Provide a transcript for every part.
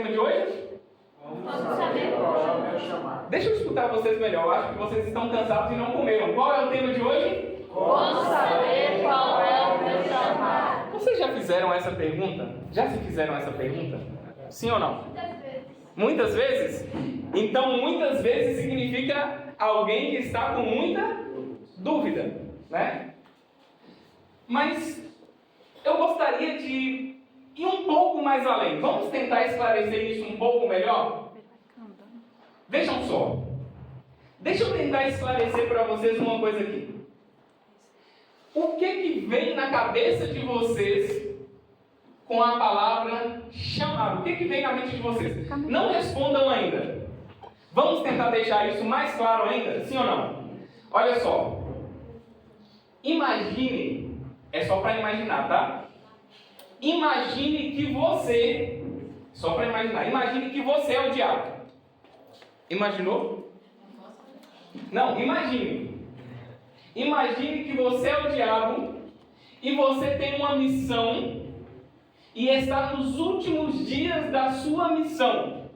tema de hoje? Vamos saber qual é o meu chamado. Deixa eu escutar vocês melhor. Eu acho que vocês estão cansados e não comeram. Qual é o tema de hoje? Como saber qual é o meu chamado? Vocês já fizeram essa pergunta? Já se fizeram essa pergunta? Sim ou não? Muitas vezes? Então, muitas vezes significa alguém que está com muita dúvida, né? Mas eu gostaria de ir um pouco mais além. Vamos tentar esclarecer isso um pouco melhor? Vejam só. Deixa eu tentar esclarecer para vocês uma coisa aqui. O que vem na cabeça de vocês com a palavra chamado? O que vem na mente de vocês? Não respondam ainda. Vamos tentar deixar isso mais claro ainda? Sim ou não? Olha só. Imagine, é só para imaginar, tá? Imagine que você, só para imaginar, imagine que você é o diabo. Imaginou? Não, imagine. Imagine que você é o diabo e você tem uma missão e está nos últimos dias da sua missão.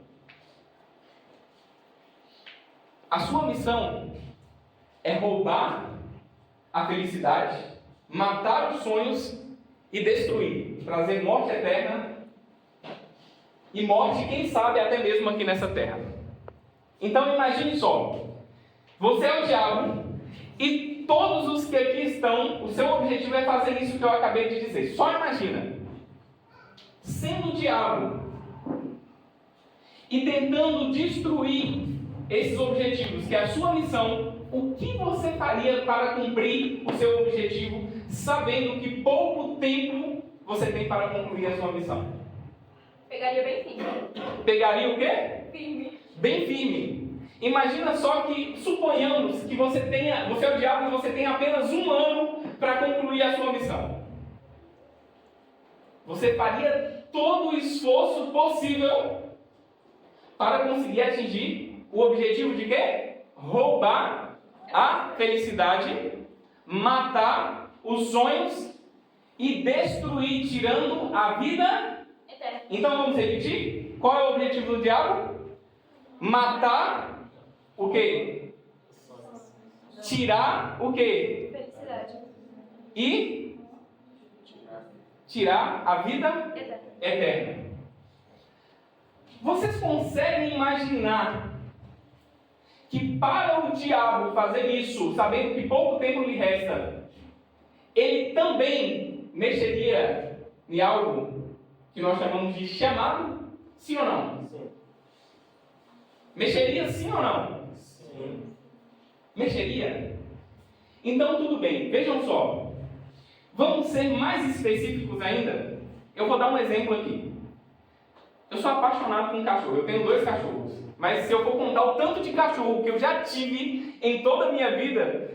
A sua missão é roubar a felicidade, matar os sonhos e destruir, trazer morte eterna e morte, quem sabe, até mesmo aqui nessa terra. Então imagine só, você é o diabo e todos os que aqui estão, o seu objetivo é fazer isso que eu acabei de dizer. Só imagina, sendo o diabo e tentando destruir esses objetivos, que é a sua missão. O que você faria para cumprir o seu objetivo, sabendo que pouco tempo você tem para concluir a sua missão? Pegaria bem firme. Pegaria o quê? Firme. Bem firme. Imagina só que, suponhamos que você é o diabo e você tem apenas 1 ano para concluir a sua missão. Você faria todo o esforço possível para conseguir atingir o objetivo de quê? Roubar a felicidade, matar os sonhos e destruir, tirando a vida Eterno. Então vamos repetir? Qual é o objetivo do diabo? Matar o quê? Tirar o quê? Felicidade. E tirar a vida Eterno. eterna. Vocês conseguem imaginar que para o diabo fazer isso, sabendo que pouco tempo lhe resta, ele também mexeria em algo que nós chamamos de chamado? Sim ou não? Sim. Mexeria sim ou não? Sim. Mexeria? Então tudo bem, vejam só. Vamos ser mais específicos ainda? Eu vou dar um exemplo aqui. Eu sou apaixonado com cachorro, eu tenho 2 cachorros. Mas se eu for contar o tanto de cachorro que eu já tive em toda a minha vida,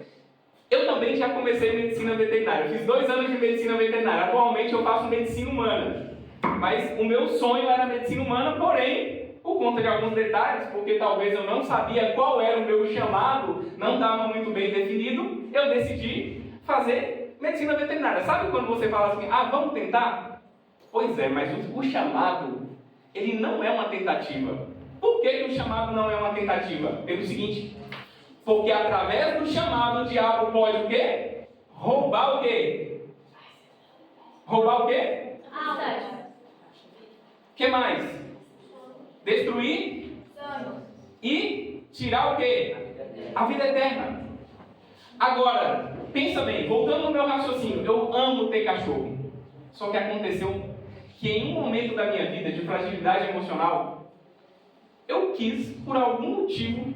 eu também já comecei medicina veterinária. Eu fiz 2 anos de medicina veterinária. Atualmente eu faço medicina humana. Mas o meu sonho era medicina humana, porém, por conta de alguns detalhes, porque talvez eu não sabia qual era o meu chamado, não estava muito bem definido, eu decidi fazer medicina veterinária. Sabe quando você fala assim, vamos tentar? Pois é, mas o chamado, ele não é uma tentativa. Por que o chamado não é uma tentativa? Pelo seguinte, porque através do chamado o diabo pode o quê? Roubar o quê? Roubar o quê? Felicidade. O que mais? Destruir e tirar o quê? A vida eterna. Agora, pensa bem, voltando no meu raciocínio, eu amo ter cachorro. Só que aconteceu que em um momento da minha vida de fragilidade emocional, eu quis, por algum motivo,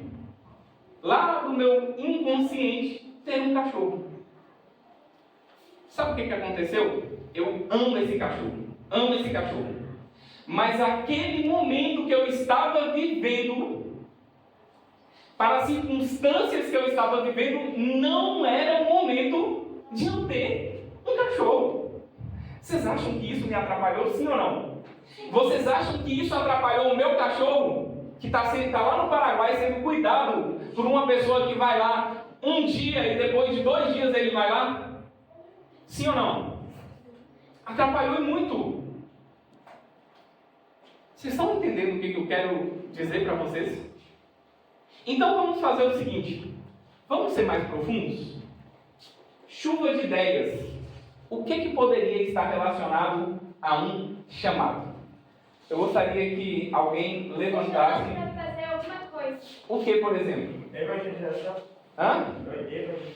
lá do meu inconsciente, ter um cachorro. Sabe o que aconteceu? Eu amo esse cachorro. Mas aquele momento que eu estava vivendo, para as circunstâncias que eu estava vivendo, não era o momento de eu ter um cachorro. Vocês acham que isso me atrapalhou, sim ou não? Vocês acham que isso atrapalhou o meu cachorro? Que está lá no Paraguai sendo cuidado por uma pessoa que vai lá um dia e depois de 2 dias ele vai lá? Sim ou não? Atrapalhou muito. Vocês estão entendendo o que eu quero dizer para vocês? Então vamos fazer o seguinte. Vamos ser mais profundos? Chuva de ideias. O que poderia estar relacionado a um chamado? Eu gostaria que alguém levantasse. Deve fazer alguma coisa. O que, por exemplo? Evangelização. Hã?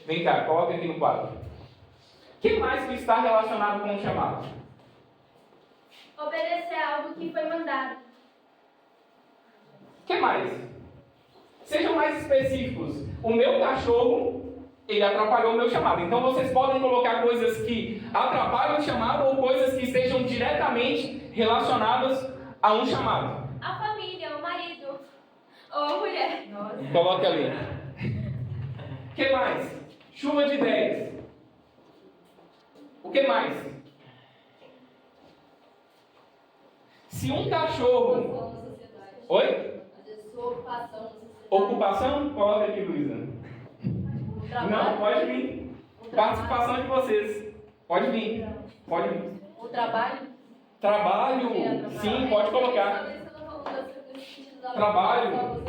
Vem cá, coloca aqui no quadro. O que mais que está relacionado com o chamado? Obedecer algo que foi mandado. O que mais? Sejam mais específicos. O meu cachorro, ele atrapalhou o meu chamado. Então vocês podem colocar coisas que atrapalham o chamado ou coisas que estejam diretamente relacionadas a um chamado. A família, o marido. Ou a mulher. Coloque ali. O que mais? Chuva de ideias. O que mais? Se um cachorro... Oi? Ocupação? Coloca aqui, Luísa. Não, pode vir. Participação de vocês. Pode vir. Pode vir. O trabalho? Trabalho, sim, pode colocar. Trabalho.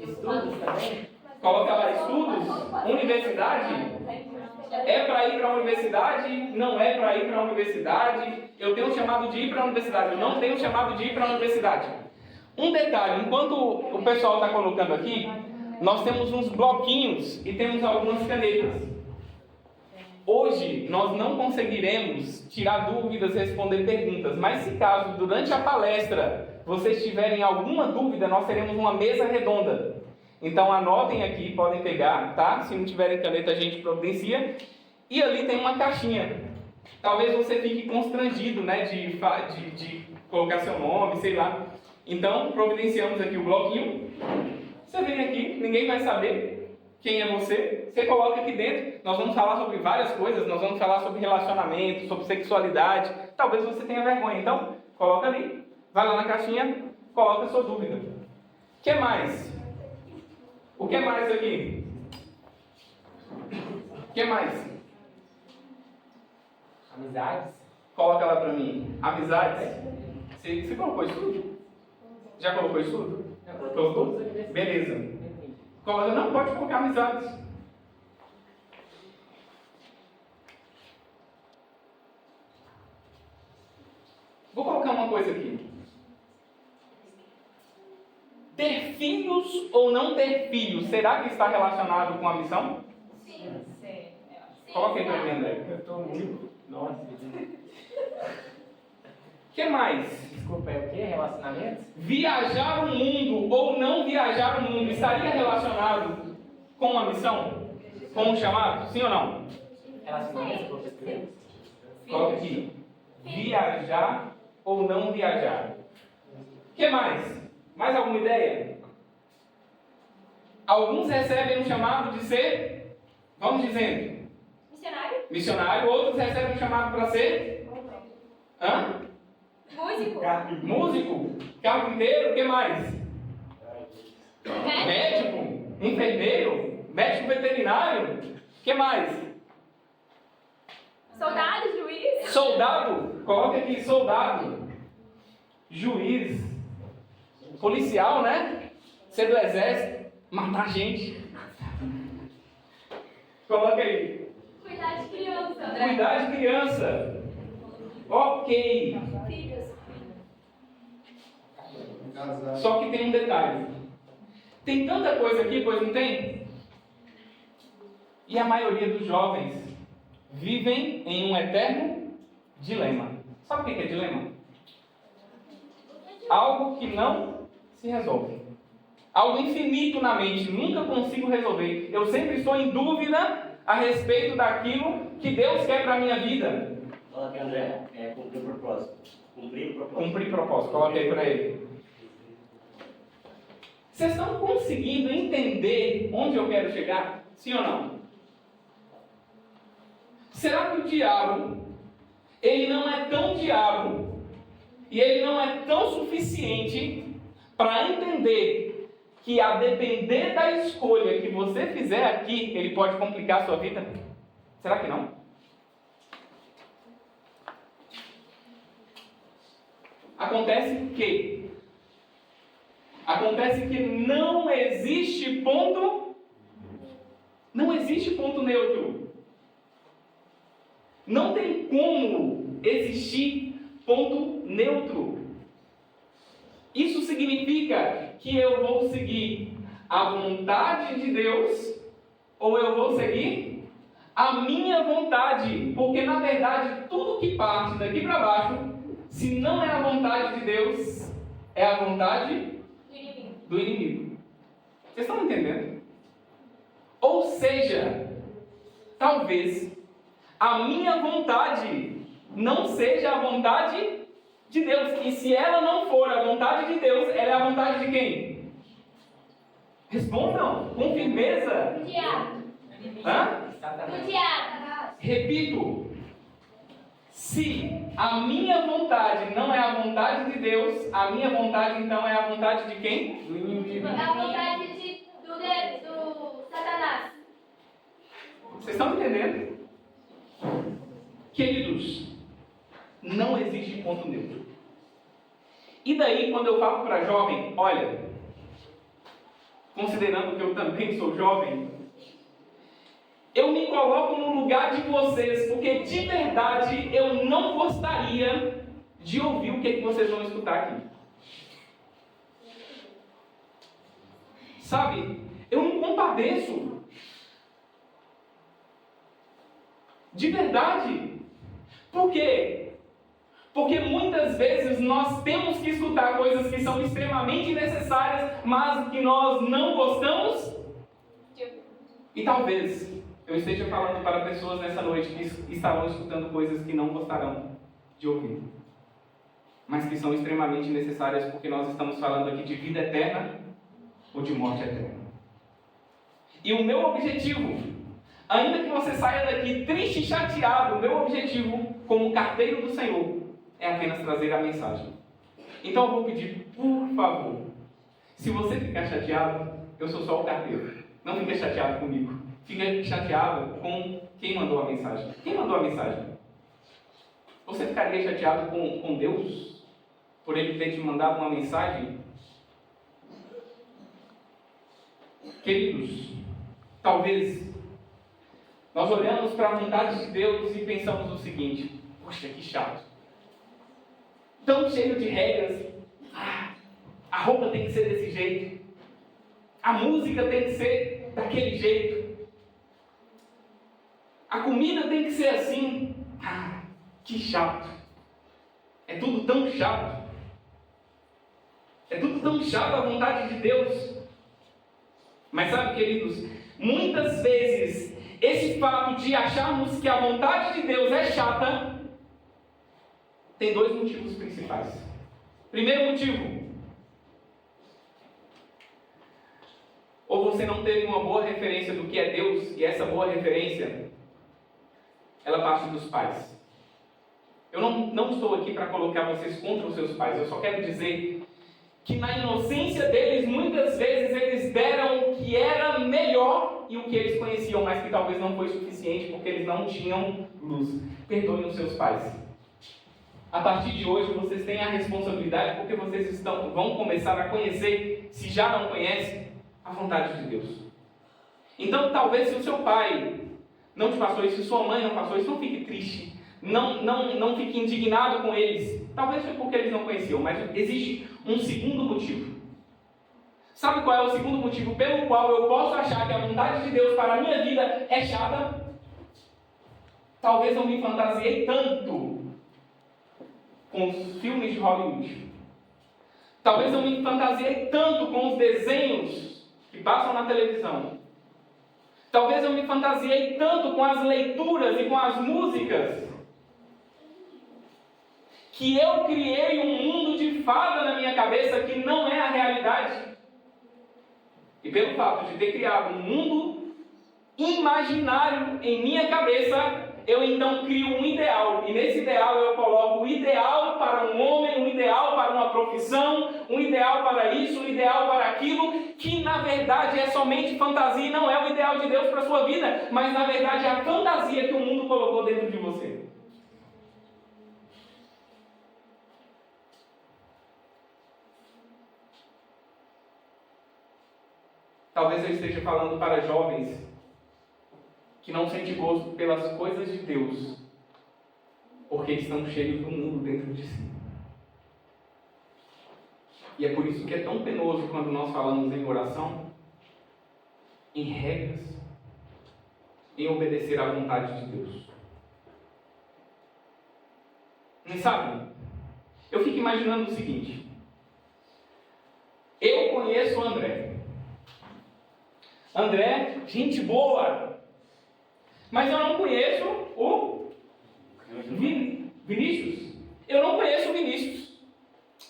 Estudos também? Coloca lá, estudos, universidade. É para ir para a universidade? Não é para ir para a universidade? Eu tenho chamado de ir para a universidade, eu não tenho chamado de ir para a universidade. Um detalhe, enquanto o pessoal está colocando aqui, nós temos uns bloquinhos e temos algumas canetas. Hoje nós não conseguiremos tirar dúvidas, responder perguntas, mas se caso durante a palestra vocês tiverem alguma dúvida, nós teremos uma mesa redonda. Então anotem aqui, podem pegar, tá? Se não tiverem caneta a gente providencia. E ali tem uma caixinha. Talvez você fique constrangido, né, de colocar seu nome, sei lá. Então providenciamos aqui o bloquinho. Você vem aqui, ninguém vai saber quem é você. Você coloca aqui dentro. Nós vamos falar sobre várias coisas. Nós vamos falar sobre relacionamento, sobre sexualidade. Talvez você tenha vergonha. Então, coloca ali. Vai lá na caixinha, coloca a sua dúvida. O que mais? O que mais aqui? O que mais? Amizades. Coloca lá pra mim. Amizades. Você colocou isso tudo? Já colocou isso tudo? Colocou? Beleza. Coloca, não, pode colocar amizades. Vou colocar uma coisa aqui. Ter filhos ou não ter filhos, será que está relacionado com a missão? Sim. Coloca aí pra mim, André. Eu estou muito. Nossa. O que mais? Desculpa, é o quê? Relacionamentos? Viajar o mundo ou não viajar o mundo estaria relacionado com a missão? Com o chamado? Sim ou não? Relacionamentos com outras crianças? Coloca aqui. Viajar ou não viajar. O que mais? Mais alguma ideia? Alguns recebem o chamado de ser, vamos dizendo, Missionário? missionário. Outros recebem o chamado para ser Músico? músico, carpinteiro. O que mais? Médico, enfermeiro, médico veterinário. O que mais? Soldado, juiz? Soldado, coloca aqui soldado, juiz, policial, né? Ser do exército, matar gente. Coloca aí. Cuidar de criança. Cuidar de criança. Ok. Filhos. Só que tem um detalhe. Tem tanta coisa aqui, pois não tem? E a maioria dos jovens vivem em um eterno dilema. Sabe o que é dilema? Algo que não se resolve. Algo infinito na mente, nunca consigo resolver. Eu sempre estou em dúvida a respeito daquilo que Deus quer para a minha vida. Fala aqui, André, cumprir o propósito. Cumprir o propósito. Cumprir propósito, coloca aí para ele. Vocês estão conseguindo entender onde eu quero chegar? Sim ou não? Será que o diabo, ele não é tão diabo e ele não é tão suficiente para entender que a depender da escolha que você fizer aqui, ele pode complicar a sua vida? Será que não? Acontece que Acontece que não existe ponto neutro. Não tem como existir ponto neutro. Isso significa que eu vou seguir a vontade de Deus ou eu vou seguir a minha vontade. Porque, na verdade, tudo que parte daqui para baixo, se não é a vontade de Deus, é a vontade do inimigo. Vocês estão entendendo? Ou seja, talvez a minha vontade não seja a vontade de Deus. E se ela não for a vontade de Deus, ela é a vontade de quem? Respondam com firmeza. Do diabo. Hã? Do diabo. Repito. Se a minha vontade não é a vontade de Deus, a minha vontade então é a vontade de quem? Do inimigo. É a vontade do Satanás. Vocês estão entendendo? Queridos, não existe ponto neutro. E daí, quando eu falo para jovem, olha, considerando que eu também sou jovem, eu me coloco no lugar de vocês, porque de verdade eu não gostaria de ouvir o que vocês vão escutar aqui. Sabe, eu me compadeço. De verdade. Por quê? Porque muitas vezes nós temos que escutar coisas que são extremamente necessárias, mas que nós não gostamos. E talvez eu esteja falando para pessoas nessa noite que estarão escutando coisas que não gostarão de ouvir, mas que são extremamente necessárias, porque nós estamos falando aqui de vida eterna ou de morte eterna. E o meu objetivo, ainda que você saia daqui triste e chateado, o meu objetivo, como carteiro do Senhor, é apenas trazer a mensagem. Então eu vou pedir, por favor, se você ficar chateado, eu sou só o carteiro. Não fique chateado comigo. Fica chateado com quem mandou a mensagem. Quem mandou a mensagem? Você ficaria chateado com Deus? Por Ele ter te mandado uma mensagem? Queridos, talvez nós olhamos para a vontade de Deus e pensamos o seguinte: poxa, que chato. Tão cheio de regras. A roupa tem que ser desse jeito. A música tem que ser daquele jeito. A comida tem que ser assim. Que chato. É tudo tão chato. É tudo tão chato a vontade de Deus. Mas sabe, queridos, muitas vezes esse fato de acharmos que a vontade de Deus é chata tem dois motivos principais. Primeiro motivo: ou você não teve uma boa referência do que é Deus, e essa boa referência ela parte dos pais. Eu não estou aqui para colocar vocês contra os seus pais. Eu só quero dizer que na inocência deles, muitas vezes eles deram o que era melhor e o que eles conheciam, mas que talvez não foi suficiente porque eles não tinham luz. Perdoem os seus pais. A partir de hoje vocês têm a responsabilidade, porque vocês vão começar a conhecer, se já não conhecem, a vontade de Deus. Então talvez se o seu pai não te passou isso, se sua mãe não passou isso, não fique triste. Não fique indignado com eles. Talvez foi porque eles não conheciam, mas existe um segundo motivo. Sabe qual é o segundo motivo pelo qual eu posso achar que a vontade de Deus para a minha vida é chata? Talvez eu me fantasiei tanto com os filmes de Hollywood. Talvez eu me fantasiei tanto com os desenhos que passam na televisão. Talvez eu me fantasiei tanto com as leituras e com as músicas que eu criei um mundo de fada na minha cabeça que não é a realidade. E pelo fato de ter criado um mundo imaginário em minha cabeça, eu então crio um ideal. E nesse ideal eu coloco o ideal para um homem, um ideal para uma profissão, um ideal para isso, um ideal para aquilo, que na verdade é somente fantasia e não é o ideal de Deus para a sua vida, mas na verdade é a fantasia que o mundo colocou dentro de você. Talvez eu esteja falando para jovens que não sentem gosto pelas coisas de Deus, porque estão cheios do mundo dentro de si. E é por isso que é tão penoso quando nós falamos em oração, em regras, em obedecer à vontade de Deus. Mas sabe, eu fico imaginando o seguinte: eu conheço o André. André, gente boa. Mas eu não conheço o Vinícius. Eu não conheço o Vinícius.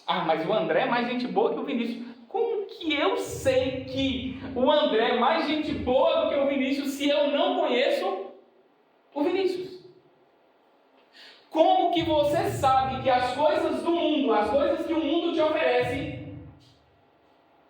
Ah, mas o André é mais gente boa que o Vinícius. Como que eu sei que o André é mais gente boa do que o Vinícius se eu não conheço o Vinícius? Como que você sabe que as coisas do mundo, as coisas que o mundo te oferece,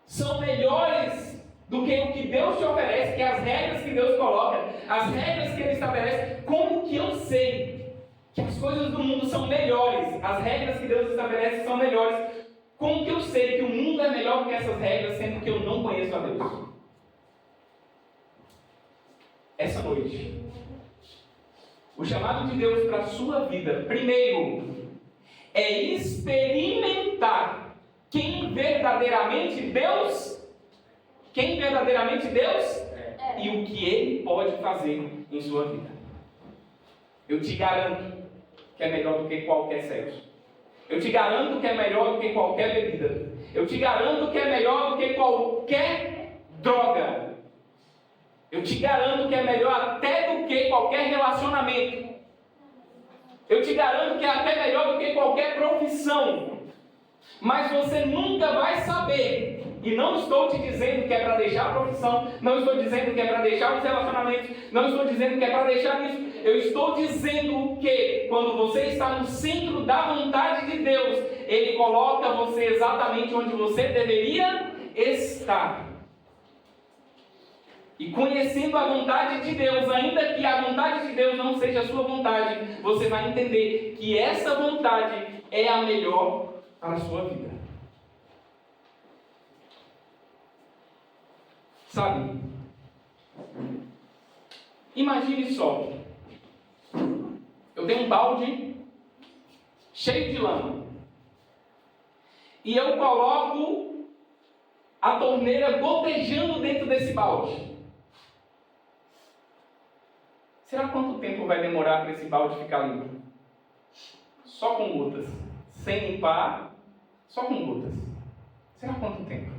são melhores do que o que Deus te oferece, que as regras que Deus coloca, as regras que Ele estabelece? Como que eu sei que as coisas do mundo são melhores, as regras que Deus estabelece são melhores? Como que eu sei que o mundo é melhor do que essas regras, sendo que eu não conheço a Deus? Essa noite, o chamado de Deus para a sua vida, primeiro, é experimentar quem verdadeiramente Deus e o que Ele pode fazer em sua vida. Eu te garanto que é melhor do que qualquer sexo. Eu te garanto que é melhor do que qualquer bebida. Eu te garanto que é melhor do que qualquer droga. Eu te garanto que é melhor até do que qualquer relacionamento. Eu te garanto que é até melhor do que qualquer profissão. Mas você nunca vai saber. E não estou te dizendo que é para deixar a profissão, não estou dizendo que é para deixar os relacionamentos, não estou dizendo que é para deixar isso. Eu estou dizendo que quando você está no centro da vontade de Deus, Ele coloca você exatamente onde você deveria estar. E conhecendo a vontade de Deus, ainda que a vontade de Deus não seja a sua vontade, você vai entender que essa vontade é a melhor para a sua vida. Sabe? Imagine só. Eu tenho um balde cheio de lama. E eu coloco a torneira gotejando dentro desse balde. Será quanto tempo vai demorar para esse balde ficar limpo? Só com gotas. Sem limpar, só com gotas. Será quanto tempo?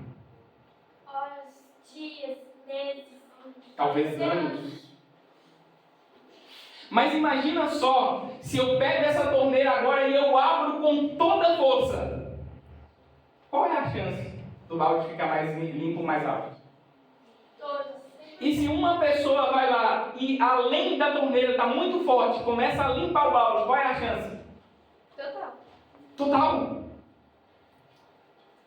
Horas, dias, meses. Talvez anos. Mas imagina só, se eu pego essa torneira agora e eu abro com toda a força. Qual é a chance do balde ficar mais limpo mais rápido? Todos. E se uma pessoa vai lá e além da torneira está muito forte, começa a limpar o balde, qual é a chance? Total. Total.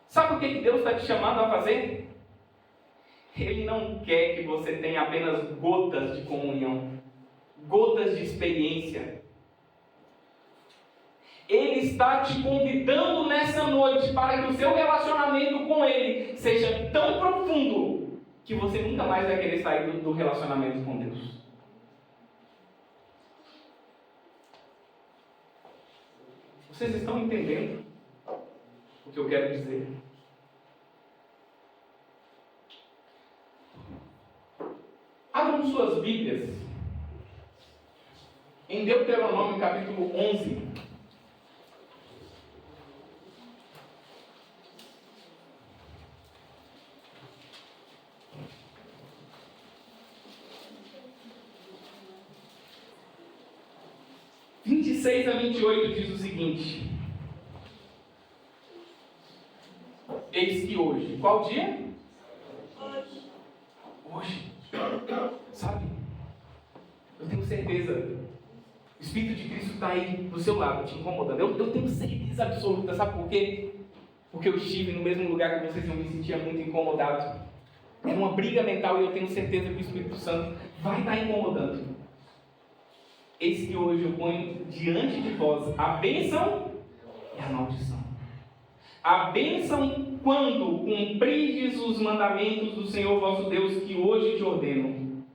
Sabe o que Deus está te chamando a fazer? Ele não quer que você tenha apenas gotas de comunhão, gotas de experiência. Ele está te convidando nessa noite para que o seu relacionamento com Ele seja tão profundo que você nunca mais vai querer sair do relacionamento com Deus. Vocês estão entendendo o que eu quero dizer? Abram suas Bíblias em Deuteronômio capítulo 11. De 26 a 28 diz o seguinte: eis que hoje, qual dia? Hoje. Sabe? Eu tenho certeza, o Espírito de Cristo está aí do seu lado, te incomodando. Eu tenho certeza absoluta, sabe por quê? Porque eu estive no mesmo lugar que vocês e eu me sentia muito incomodado. Era uma briga mental e eu tenho certeza que o Espírito Santo vai estar incomodando. Eis que hoje eu ponho diante de vós a bênção e a maldição. A bênção quando cumprirdes os mandamentos do Senhor vosso Deus, que hoje te ordeno.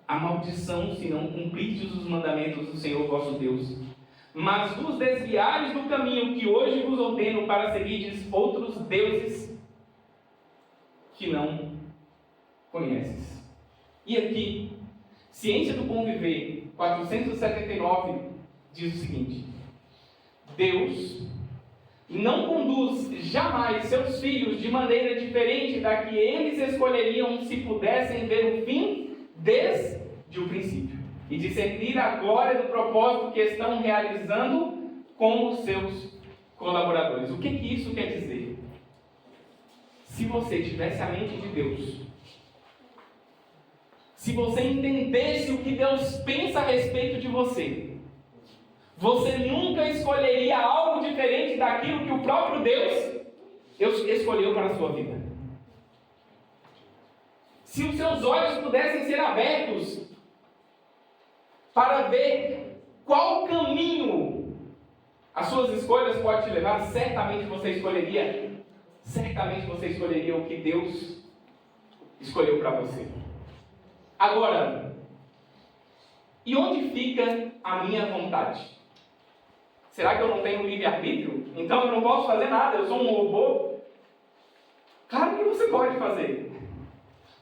A maldição, se não cumprirdes os mandamentos do Senhor vosso Deus, mas vos desviares do caminho que hoje vos ordeno para seguirdes outros deuses que não conheces. E aqui, Ciência do Bom Viver, 479, diz o seguinte: Deus não conduz jamais seus filhos de maneira diferente da que eles escolheriam se pudessem ver o fim desde o princípio e discernir a glória do propósito que estão realizando com os seus colaboradores. O que isso quer dizer? Se você tivesse a mente de Deus, se você entendesse o que Deus pensa a respeito de você, você nunca escolheria algo diferente daquilo que o próprio Deus escolheu para a sua vida. Se os seus olhos pudessem ser abertos para ver qual caminho as suas escolhas podem te levar, certamente você escolheria o que Deus escolheu para você. Agora, e onde fica a minha vontade? Será que eu não tenho livre-arbítrio? Então eu não posso fazer nada, eu sou um robô? Claro que você pode fazer.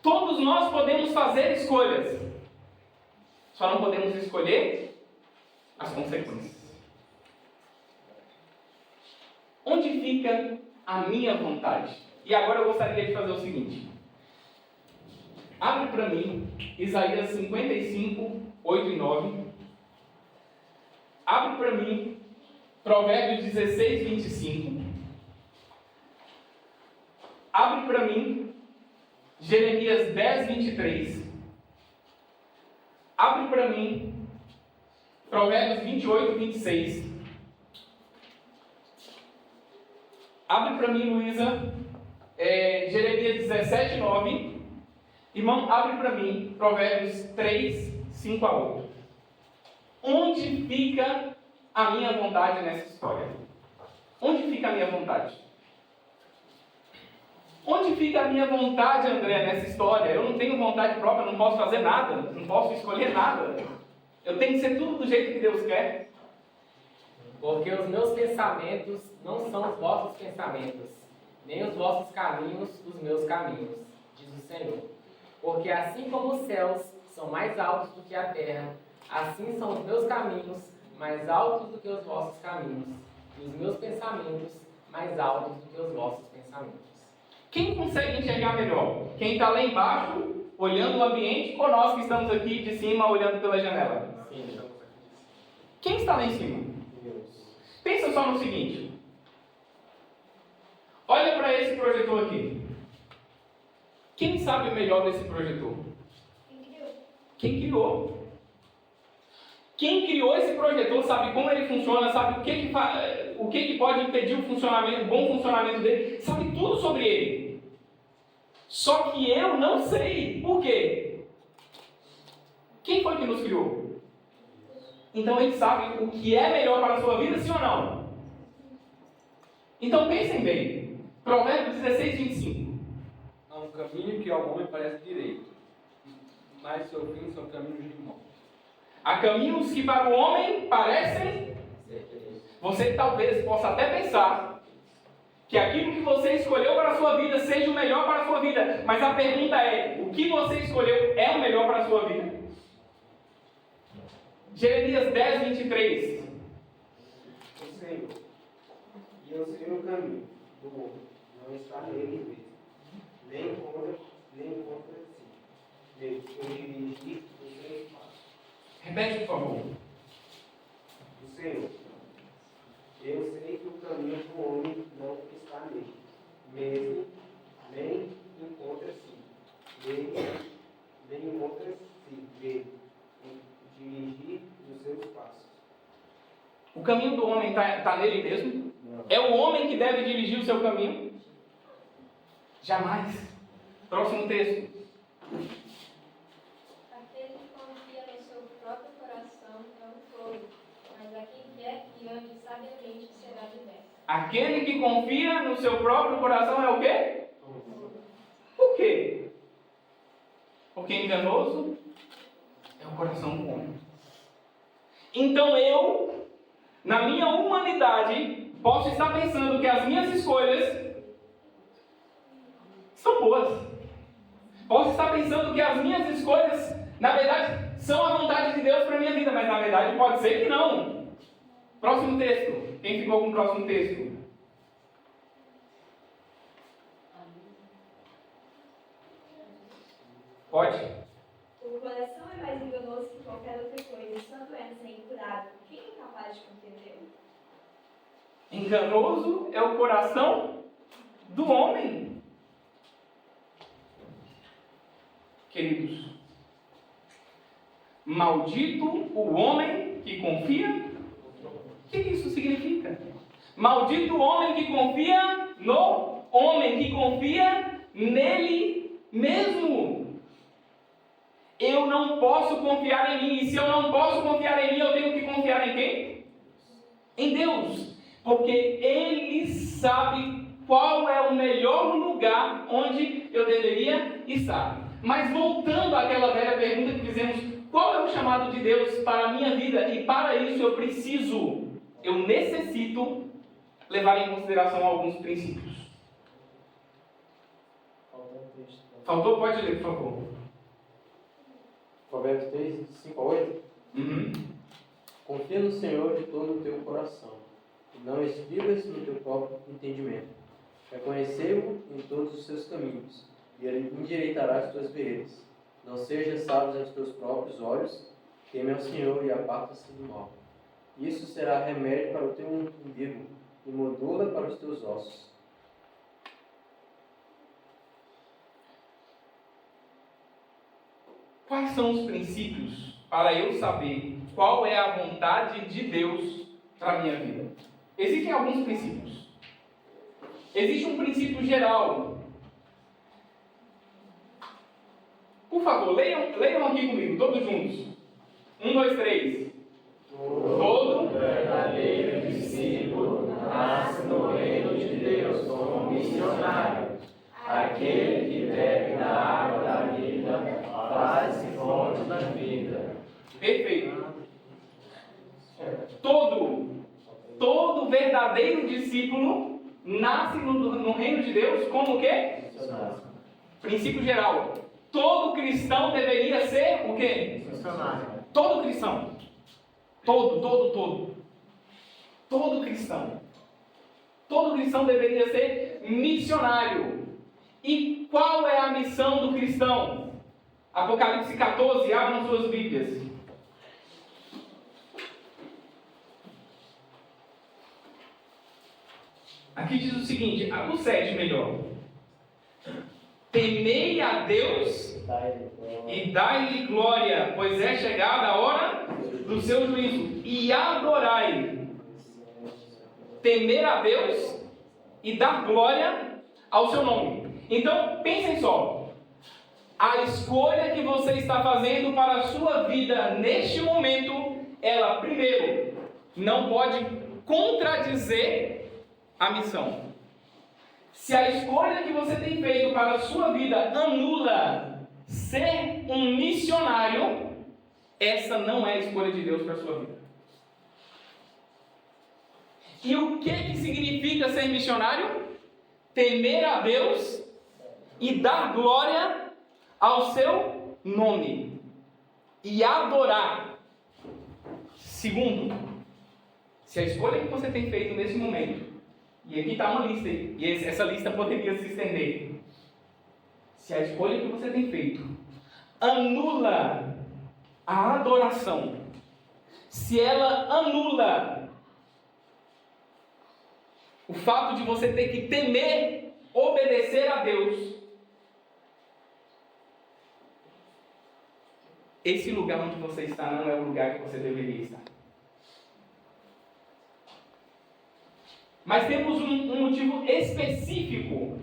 Todos nós podemos fazer escolhas. Só não podemos escolher as consequências. Onde fica a minha vontade? E agora eu gostaria de fazer o seguinte. Abre para mim Isaías 55, 8 e 9. Abre para mim Provérbios 16, 25. Abre para mim Jeremias 10, 23. Abre para mim Provérbios 28, 26. Abre para mim, Luísa, Jeremias 17, 9. Irmão, abre para mim Provérbios 3, 5 a 8. Onde fica a minha vontade nessa história? Onde fica a minha vontade? Onde fica a minha vontade, André, nessa história? Eu não tenho vontade própria, não posso fazer nada, não posso escolher nada. Eu tenho que ser tudo do jeito que Deus quer. Porque os meus pensamentos não são os vossos pensamentos, nem os vossos caminhos os meus caminhos, diz o Senhor. Porque assim como os céus são mais altos do que a terra, assim são os meus caminhos mais altos do que os vossos caminhos, e os meus pensamentos mais altos do que os vossos pensamentos. Quem consegue enxergar melhor? Quem está lá embaixo, olhando o ambiente, ou nós que estamos aqui de cima, olhando pela janela? Sim. Quem está lá em cima? Deus. Pensa só no seguinte. Olha para esse projetor aqui. Quem sabe melhor desse projetor? Quem criou? Quem criou esse projetor sabe como ele funciona, sabe o que pode impedir o bom funcionamento dele, sabe tudo sobre ele. Só que eu não sei. Por quê? Quem foi que nos criou? Então ele sabe o que é melhor para a sua vida, sim ou não? Então pensem bem. Provérbios 16, 25. Há um caminho que ao homem parece direito, mas seu fim são caminhos de morte. Há caminhos que para o homem parecem. Você talvez possa até pensar que aquilo que você escolheu para a sua vida seja o melhor para a sua vida. Mas a pergunta é, o que você escolheu é o melhor para a sua vida? Jeremias 10, 23. O Senhor, e eu sei o caminho do homem, não está nele mesmo, nem contra si. Eu dirigi os seus passos. Repete, por favor. O Senhor, eu sei que o caminho do homem não está nele mesmo, nem encontra si. Nem encontra si dele, dirigir os seus passos. O caminho do homem está nele mesmo? Não. É o homem que deve dirigir o seu caminho? Jamais. Próximo texto. Aquele que confia no seu próprio coração é um tolo, mas a quem quer que ande sabiamente será liberto. Aquele que confia no seu próprio coração é o quê? Por quê? Porque enganoso é o coração do homem. Então eu, na minha humanidade, posso estar pensando que as minhas escolhas são boas. Posso estar pensando que as minhas escolhas, na verdade, são a vontade de Deus para a minha vida, mas na verdade pode ser que não. Próximo texto. Quem ficou com o próximo texto? Pode? O coração é mais enganoso que qualquer outra coisa, sua doença é incurável. Quem é capaz de compreender? Enganoso é o coração do homem. Queridos, maldito o homem que confia. O que isso significa? Maldito o homem que confia no homem, que confia nele mesmo. Eu não posso confiar em mim. E se eu não posso confiar em mim, eu tenho que confiar em quem? Em Deus. Porque Ele sabe qual é o melhor lugar onde eu deveria estar. Mas voltando àquela velha pergunta que fizemos, qual é o chamado de Deus para a minha vida? E para isso eu necessito levar em consideração alguns princípios. Faltou? Pode ler, por favor. Provérbios 3, 5 a 8. Confia no Senhor de todo o teu coração, e não estribas no teu próprio entendimento. Reconhecei-o em todos os seus caminhos, e ele endireitará as tuas veredas. Não sejas sábio aos teus próprios olhos, teme ao Senhor e aparta-se do mal. Isso será remédio para o teu umbigo, e modula para os teus ossos. Quais são os princípios para eu saber qual é a vontade de Deus para a minha vida? Existem alguns princípios. Existe um princípio geral. Por favor, leiam aqui comigo, todos juntos. 1, 2, 3. Todo verdadeiro discípulo nasce no reino de Deus como missionário. Aquele que bebe da água da vida faz-se fonte da vida. Perfeito. Todo verdadeiro discípulo nasce no reino de Deus como o quê? Missionário. Princípio geral. Todo cristão deveria ser o quê? Missionário. Todo cristão. Todo cristão. Todo cristão deveria ser missionário. E qual é a missão do cristão? Apocalipse 14, abram suas Bíblias. Aqui diz o seguinte, o 7 melhor. Temei a Deus e dai-lhe glória, pois é chegada a hora do seu juízo. E adorai. Temer a Deus e dar glória ao seu nome. Então, pensem só. A escolha que você está fazendo para a sua vida neste momento, ela, primeiro, não pode contradizer a missão. Se a escolha que você tem feito para a sua vida anula ser um missionário, essa não é a escolha de Deus para a sua vida. E o que significa ser missionário? Temer a Deus e dar glória ao seu nome. E adorar. Segundo, se a escolha que você tem feito nesse momento, e aqui está uma lista, e essa lista poderia se estender. Se a escolha que você tem feito anula a adoração, se ela anula o fato de você ter que temer, obedecer a Deus, esse lugar onde você está não é o lugar que você deveria estar. Mas temos um motivo específico.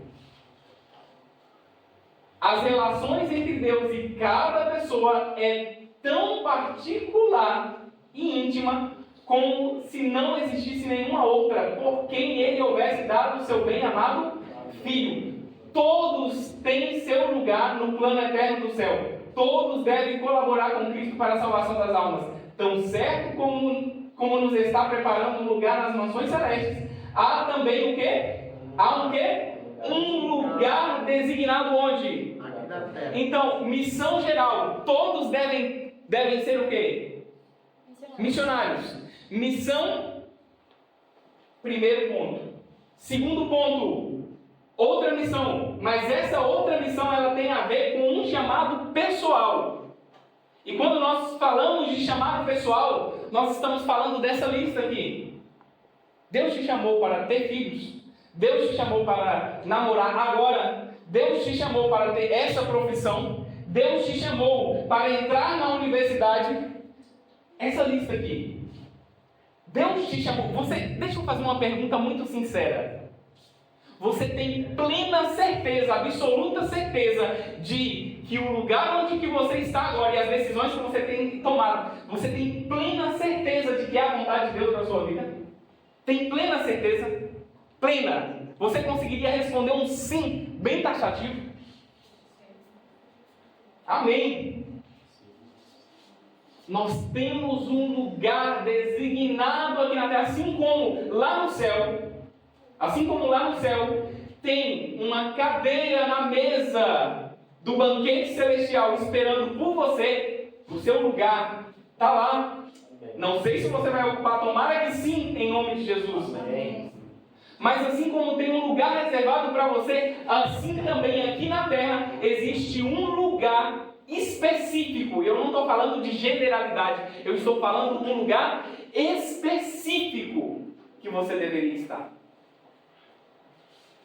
As relações entre Deus e cada pessoa é tão particular e íntima como se não existisse nenhuma outra, por quem ele houvesse dado o seu bem-amado Filho. Todos têm seu lugar no plano eterno do céu. Todos devem colaborar com Cristo para a salvação das almas. Tão certo como nos está preparando um lugar nas mansões celestes, há também o quê? Há o quê? Um lugar designado onde? Aqui na terra. Então, missão geral. Todos devem ser o quê? Missionários. Missão, primeiro ponto. Segundo ponto, outra missão. Mas essa outra missão, ela tem a ver com um chamado pessoal. E quando nós falamos de chamado pessoal, nós estamos falando dessa lista aqui. Deus te chamou para ter filhos. Deus te chamou para namorar agora. Deus te chamou para ter essa profissão. Deus te chamou para entrar na universidade. Essa lista aqui. Deus te chamou. Deixa eu fazer uma pergunta muito sincera. Você tem plena certeza, absoluta certeza de que o lugar onde que você está agora e as decisões que você tem tomado, você tem plena certeza de que é a vontade de Deus para a sua vida? Tem plena certeza? Plena. Você conseguiria responder um sim bem taxativo? Amém. Nós temos um lugar designado aqui na terra, assim como lá no céu, tem uma cadeira na mesa do banquete celestial esperando por você. O seu lugar está lá. Não sei se você vai ocupar, tomara que sim, em nome de Jesus. Amém. Mas assim como tem um lugar reservado para você, assim também aqui na terra existe um lugar específico. Eu não estou falando de generalidade, eu estou falando de um lugar específico que você deveria estar.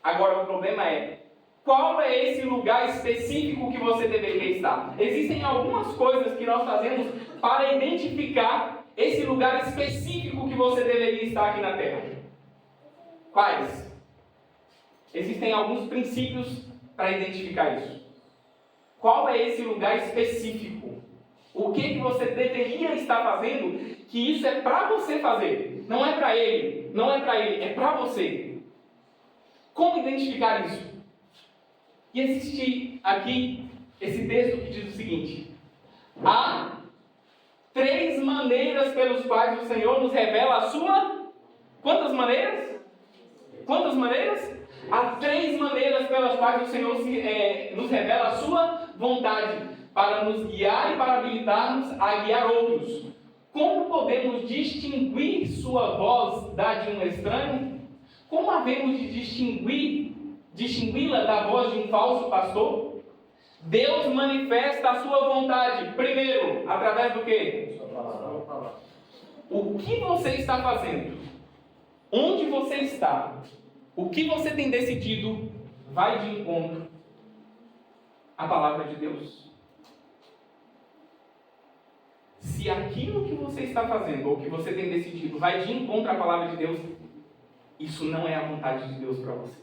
Agora o problema é, qual é esse lugar específico que você deveria estar? Existem algumas coisas que nós fazemos para identificar esse lugar específico que você deveria estar aqui na terra. Quais? Existem alguns princípios para identificar isso. Qual é esse lugar específico? O que você deveria estar fazendo, que isso é para você fazer. Não é para ele, é para você. Como identificar isso? E existe aqui esse texto que diz o seguinte: há 3 maneiras pelas quais o Senhor nos revela a sua... Quantas maneiras? Quantas maneiras? Há 3 maneiras pelas quais o Senhor nos revela a sua vontade, para nos guiar e para habilitar-nos a guiar outros. Como podemos distinguir sua voz da de um estranho? Como havemos de distingui-la da voz de um falso pastor? Deus manifesta a sua vontade, primeiro, através do quê? O que você está fazendo? Onde você está? O que você tem decidido vai de encontro à palavra de Deus. Se aquilo que você está fazendo, ou que você tem decidido, vai de encontro à palavra de Deus, isso não é a vontade de Deus para você.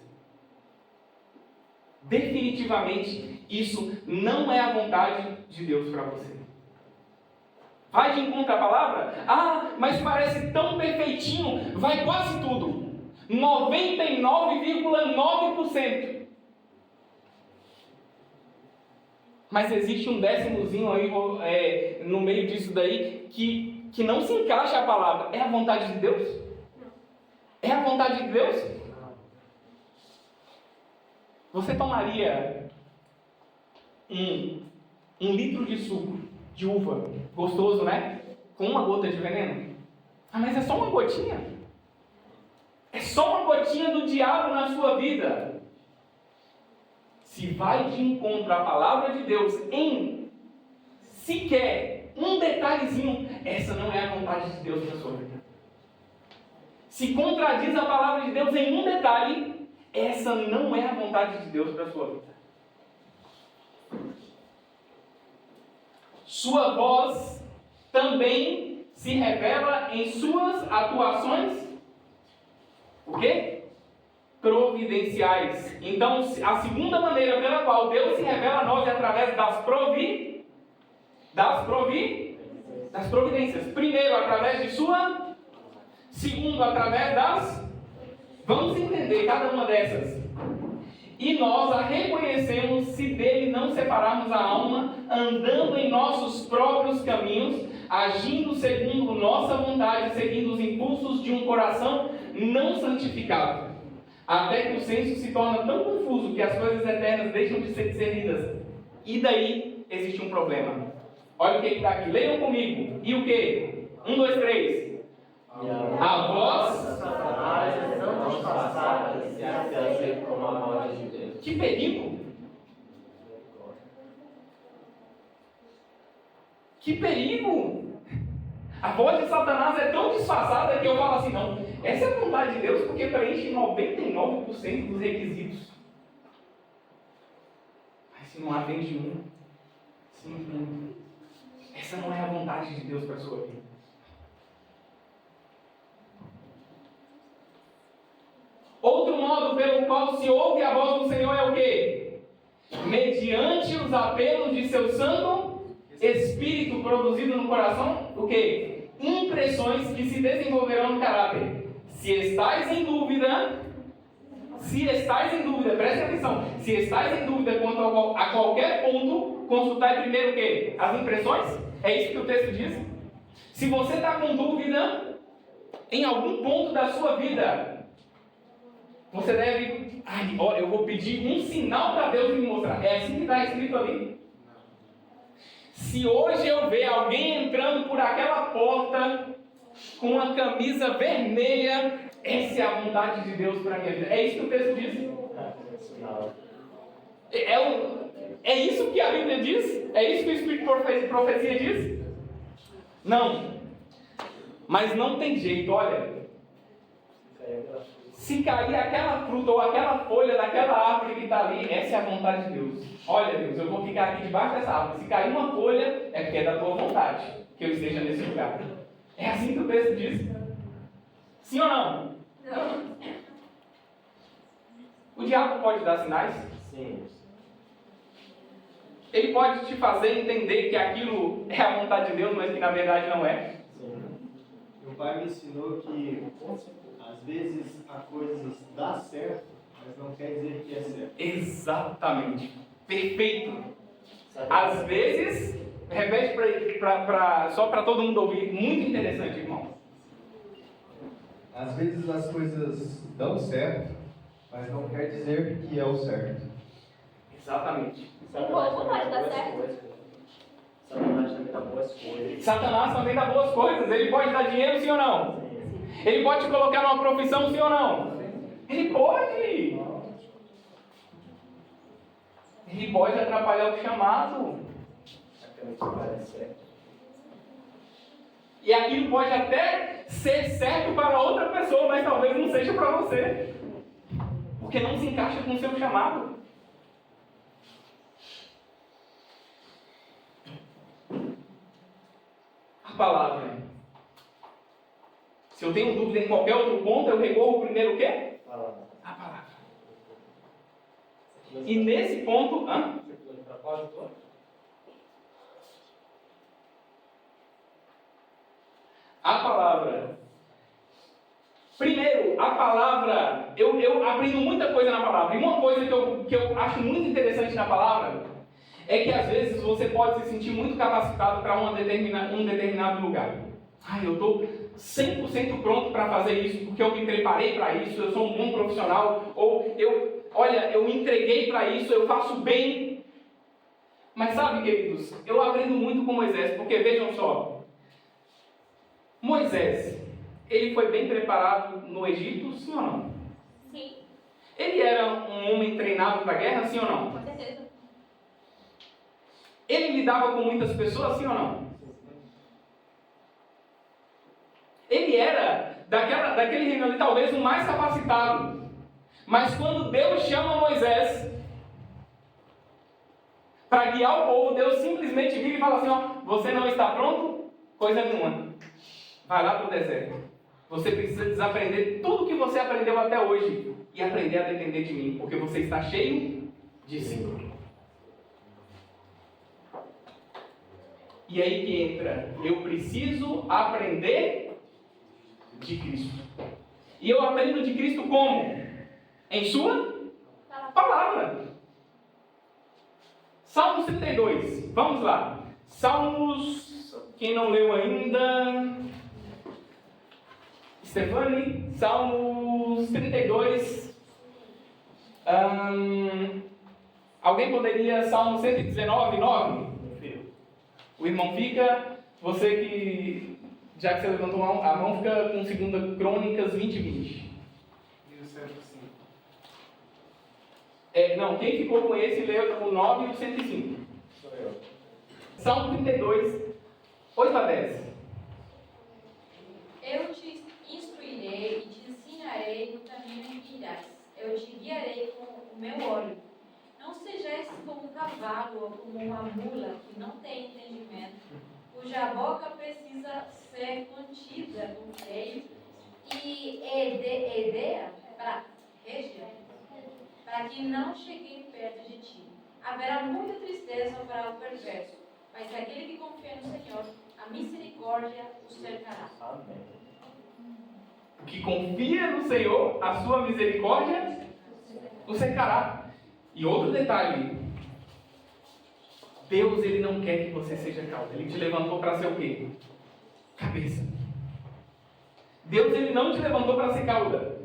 Definitivamente, isso não é a vontade de Deus para você. Vai de encontro à palavra? Ah, mas parece tão perfeitinho, vai quase tudo. 99,9%. Mas existe um décimozinho aí no meio disso daí que não se encaixa a palavra. É a vontade de Deus? É a vontade de Deus? Você tomaria um litro de suco de uva, gostoso, né? Com uma gota de veneno? Ah, mas é só uma gotinha. É só uma gotinha do diabo na sua vida. Se vai de encontro à palavra de Deus em sequer um detalhezinho, essa não é a vontade de Deus para a sua vida. Se contradiz a palavra de Deus em um detalhe, essa não é a vontade de Deus para a sua vida. Sua voz também se revela em suas atuações, o quê? Providenciais. Então, a segunda maneira pela qual Deus se revela a nós é através das providências. Primeiro, através de sua Segundo, através das... Vamos entender cada uma dessas. E nós a reconhecemos se dele não separarmos a alma, andando em nossos próprios caminhos, agindo segundo nossa vontade, seguindo os impulsos de um coração não santificado. Até que o senso se torna tão confuso que as coisas eternas deixam de ser discernidas. E daí existe um problema. Olha o que está aqui. Leiam comigo. E o que? 1, 2, 3. A voz... Que perigo! Que perigo! A voz de Satanás é tão disfarçada que eu falo assim, não, essa é a vontade de Deus porque preenche 99% dos requisitos. Mas se não atende um, se não tem, essa não é a vontade de Deus para a sua vida. Outro modo pelo qual se ouve a voz do Senhor é o quê? Mediante os apelos de seu santo Espírito produzido no coração, o quê? Impressões que se desenvolverão no caráter. Se estáis em dúvida, preste atenção, se estáis em dúvida quanto a qualquer ponto, consultai primeiro o quê? As impressões? É isso que o texto diz? Se você está com dúvida em algum ponto da sua vida, você deve... olha, eu vou pedir um sinal para Deus me mostrar. É assim que está escrito ali. Se hoje eu ver alguém entrando por aquela porta com uma camisa vermelha, essa é a vontade de Deus para a minha vida. É isso que o texto diz? É isso que a Bíblia diz? É isso que o Espírito de Profecia diz? Não. Mas não tem jeito, olha. Se cair aquela fruta ou aquela folha daquela árvore que está ali, essa é a vontade de Deus. Olha, Deus, eu vou ficar aqui debaixo dessa árvore. Se cair uma folha, é porque é da tua vontade que eu esteja nesse lugar. É assim que o texto diz. Sim ou não? Não. O diabo pode dar sinais? Sim. Ele pode te fazer entender que aquilo é a vontade de Deus, mas que na verdade não é? Sim. Meu pai me ensinou que às vezes a coisa dá certo, mas não quer dizer que é certo. Exatamente. Perfeito. Às vezes, repete só para todo mundo ouvir. Muito interessante, irmão. Às vezes as coisas dão certo, mas não quer dizer que é o certo. Exatamente. Como pode dar certo? Satanás também dá boas coisas. Satanás também dá boas coisas. Ele pode dar dinheiro, sim ou não? Ele pode te colocar numa profissão, sim ou não? Ele pode. Ele pode atrapalhar o chamado. E aquilo pode até ser certo para outra pessoa, mas talvez não seja para você. Porque não se encaixa com o seu chamado. A palavra. Se eu tenho dúvida em qualquer outro ponto, eu recorro primeiro o quê? A palavra. E nesse ponto... A palavra. Primeiro, a palavra... Eu aprendo muita coisa na palavra. E uma coisa que eu acho muito interessante na palavra é que às vezes você pode se sentir muito capacitado para um determinado lugar. Eu estou 100% pronto para fazer isso, porque eu me preparei para isso, eu sou um bom profissional, ou eu me entreguei para isso, eu faço bem. Mas sabe, queridos, eu aprendo muito com Moisés, porque vejam só, Moisés, ele foi bem preparado no Egito, sim ou não? Sim, Ele era um homem treinado para a guerra, sim ou não? com certeza. Ele lidava com muitas pessoas, sim ou não? Ele era, daquele reino ali, talvez o mais capacitado. Mas quando Deus chama Moisés para guiar o povo, Deus simplesmente vira e fala assim, você não está pronto? Coisa nenhuma. Vai lá para o deserto. Você precisa desaprender tudo que você aprendeu até hoje e aprender a depender de mim, porque você está cheio de si. E aí que entra, eu preciso aprender de Cristo. E eu aprendo de Cristo como? Em sua palavra. Salmos 32. Vamos lá. Salmos, quem não leu ainda? Stefani, Salmos 32. Alguém poderia Salmo 119, 9? O irmão fica, você que, já que você levantou a mão, fica com 2 Crônicas 20, 20. E o 105? Não, quem ficou com esse leu o 9 e o 105. Sou eu. Salmo 32, 8 a 10. Eu te instruirei e te ensinarei no caminho em que irás. Eu te guiarei com o meu óleo. Não sejais como um cavalo ou como uma mula que não tem entendimento, cuja boca precisa ser contida com freio e edeia para reger, para que não cheguem perto de ti. Haverá muita tristeza para o perverso, mas aquele que confia no Senhor, a misericórdia o cercará. Amém. O que confia no Senhor, a sua misericórdia o cercará. E outro detalhe, Deus ele não quer que você seja cauda. Ele te levantou para ser o quê? Cabeça. Deus ele não te levantou para ser cauda.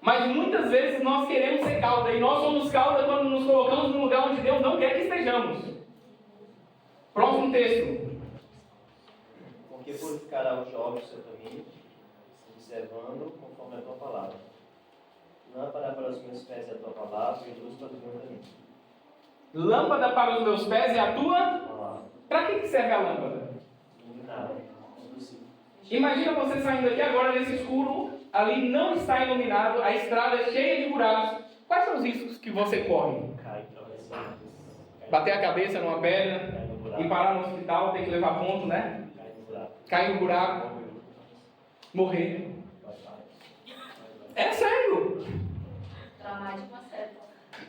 Mas muitas vezes nós queremos ser cauda. E nós somos cauda quando nos colocamos num lugar onde Deus não quer que estejamos. Próximo texto. Porque purificará os jovens do seu caminho, observando conforme a tua palavra. Lâmpada para os meus pés é a tua palavra e luz para o meu caminho. Lâmpada para os meus pés é a tua? Palavra. Para que serve a lâmpada? Iluminada. Conduzir. Imagina você saindo aqui agora nesse escuro, ali não está iluminado, a estrada é cheia de buracos. Quais são os riscos que você corre? Cai tropeçando. Bater a cabeça numa pedra, Cai no buraco. ir parar no hospital, ter que levar ponto, né? Cai no buraco. Cair no buraco, morrer. É sério. Traumático, uma certa.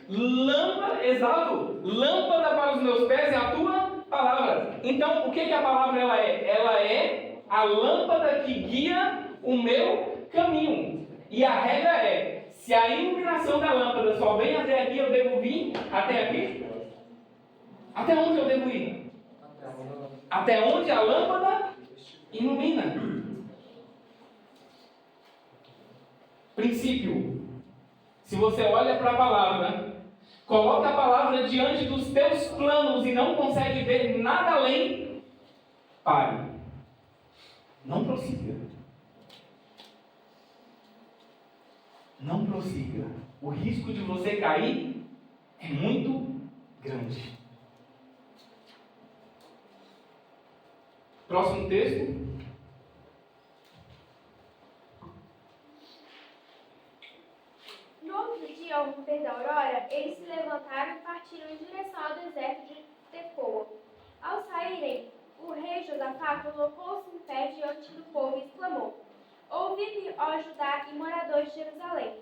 Lâmpada, exato. Lâmpada para os meus pés é a tua palavra. Então, o que a palavra ela é? Ela é a lâmpada que guia o meu caminho. E a regra é, se a iluminação da lâmpada só vem até aqui, eu devo vir até aqui? Até onde eu devo ir? Até onde a lâmpada ilumina. Princípio. Se você olha para a palavra, coloca a palavra diante dos teus planos e não consegue ver nada além, pare. Não prossiga. Não prossiga. O risco de você cair é muito grande. Próximo texto. No outro dia, ao romper da aurora, eles se levantaram e partiram em direção ao deserto de Tecoa. Ao saírem, o rei Josafá colocou-se em pé diante do povo e exclamou: Ouvi-me, ó Judá e moradores de Jerusalém.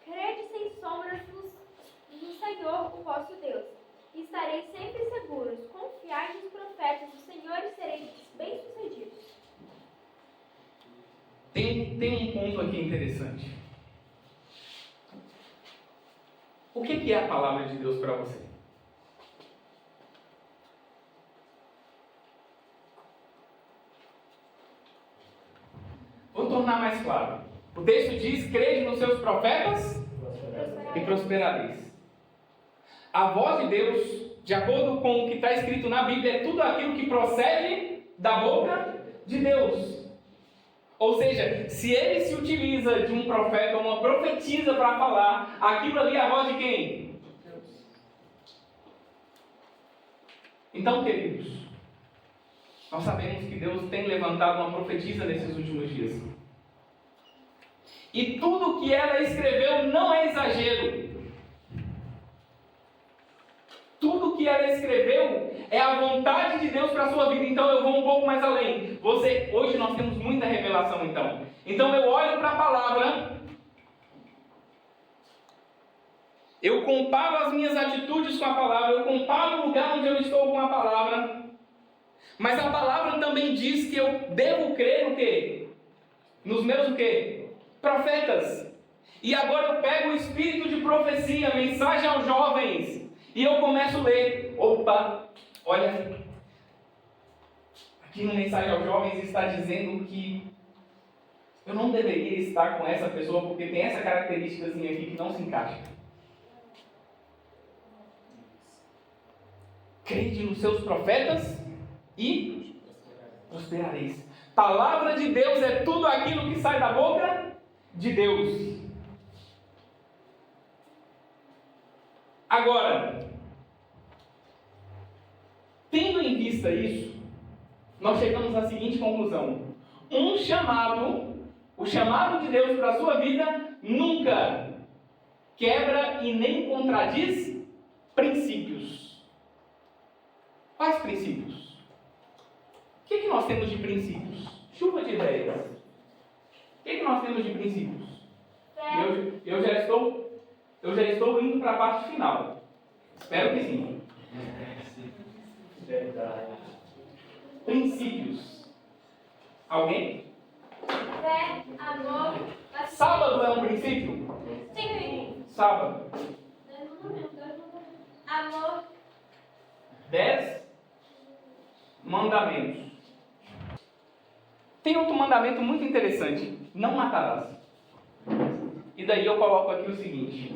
Crede sem sombras no Senhor, o vosso Deus. E estareis sempre seguros. Confiai nos profetas do Senhor e sereis bem-sucedidos. Tem um ponto aqui interessante. O que é a palavra de Deus para você? Vou tornar mais claro. O texto diz: crede nos seus profetas e prosperareis. A voz de Deus, de acordo com o que está escrito na Bíblia, é tudo aquilo que procede da boca de Deus. Ou seja, se ele se utiliza de um profeta ou uma profetisa para falar, aquilo ali é a voz de quem? Deus. Então, queridos, nós sabemos que Deus tem levantado uma profetisa nesses últimos dias. E tudo que ela escreveu não é exagero. Tudo que ela escreveu é a vontade de Deus para a sua vida. Então eu vou um pouco mais além. Hoje nós temos muita revelação então. Então eu olho para a palavra, eu comparo as minhas atitudes com a palavra, eu comparo o lugar onde eu estou com a palavra. Mas a palavra também diz que eu devo crer no quê? nos meus o quê? Profetas. E agora eu pego o espírito de profecia, mensagem aos jovens, e eu começo a ler. Opa, olha, aqui no mensagem aos jovens está dizendo que eu não deveria estar com essa pessoa porque tem essa característicazinha aqui que não se encaixa. Crede nos seus profetas e prosperareis. Palavra de Deus é tudo aquilo que sai da boca de Deus. Agora, tendo em vista isso, nós chegamos à seguinte conclusão: o chamado de Deus para a sua vida nunca quebra e nem contradiz princípios. Quais princípios? O que nós temos de princípios? Chuva de ideias. O que nós temos de princípios? Eu já estou indo para a parte final. Espero que sim. Princípios. Alguém? Fé, amor, paciência. Sábado é um princípio? Sim. Sábado. Amor. 10 mandamentos. Tem outro mandamento muito interessante: não matarás. E daí eu coloco aqui o seguinte: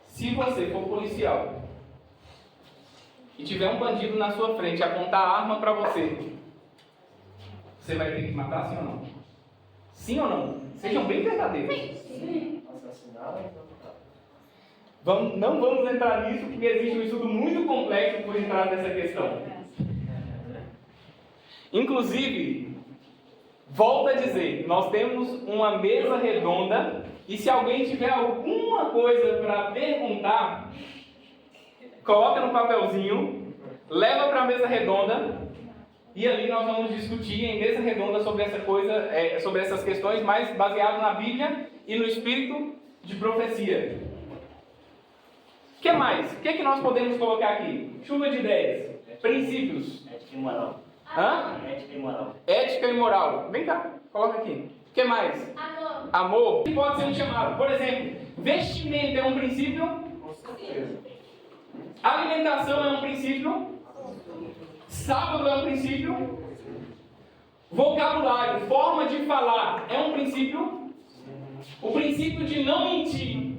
se você for policial e tiver um bandido na sua frente apontar a arma para você, você vai ter que matar, sim ou não? Sim ou não? Sejam bem verdadeiros. Sim. Não vamos entrar nisso, porque existe um estudo muito complexo por entrar nessa questão. Inclusive, volto a dizer, nós temos uma mesa redonda, e se alguém tiver alguma coisa para perguntar, coloca no papelzinho, leva para a mesa redonda, e ali nós vamos discutir em mesa redonda sobre essa coisa, sobre essas questões, mais baseado na Bíblia e no espírito de profecia. O que mais? O que nós podemos colocar aqui? Chuva de ideias. Princípios. Ética e moral. Hã? Ética e moral. Ética e moral. Vem cá, coloca aqui. O que mais? Amor. Amor. Que pode ser um chamado. Por exemplo, vestimento é um princípio. Com certeza. Alimentação é um princípio. Sábado é um princípio. Vocabulário, forma de falar é um princípio. O princípio de não mentir.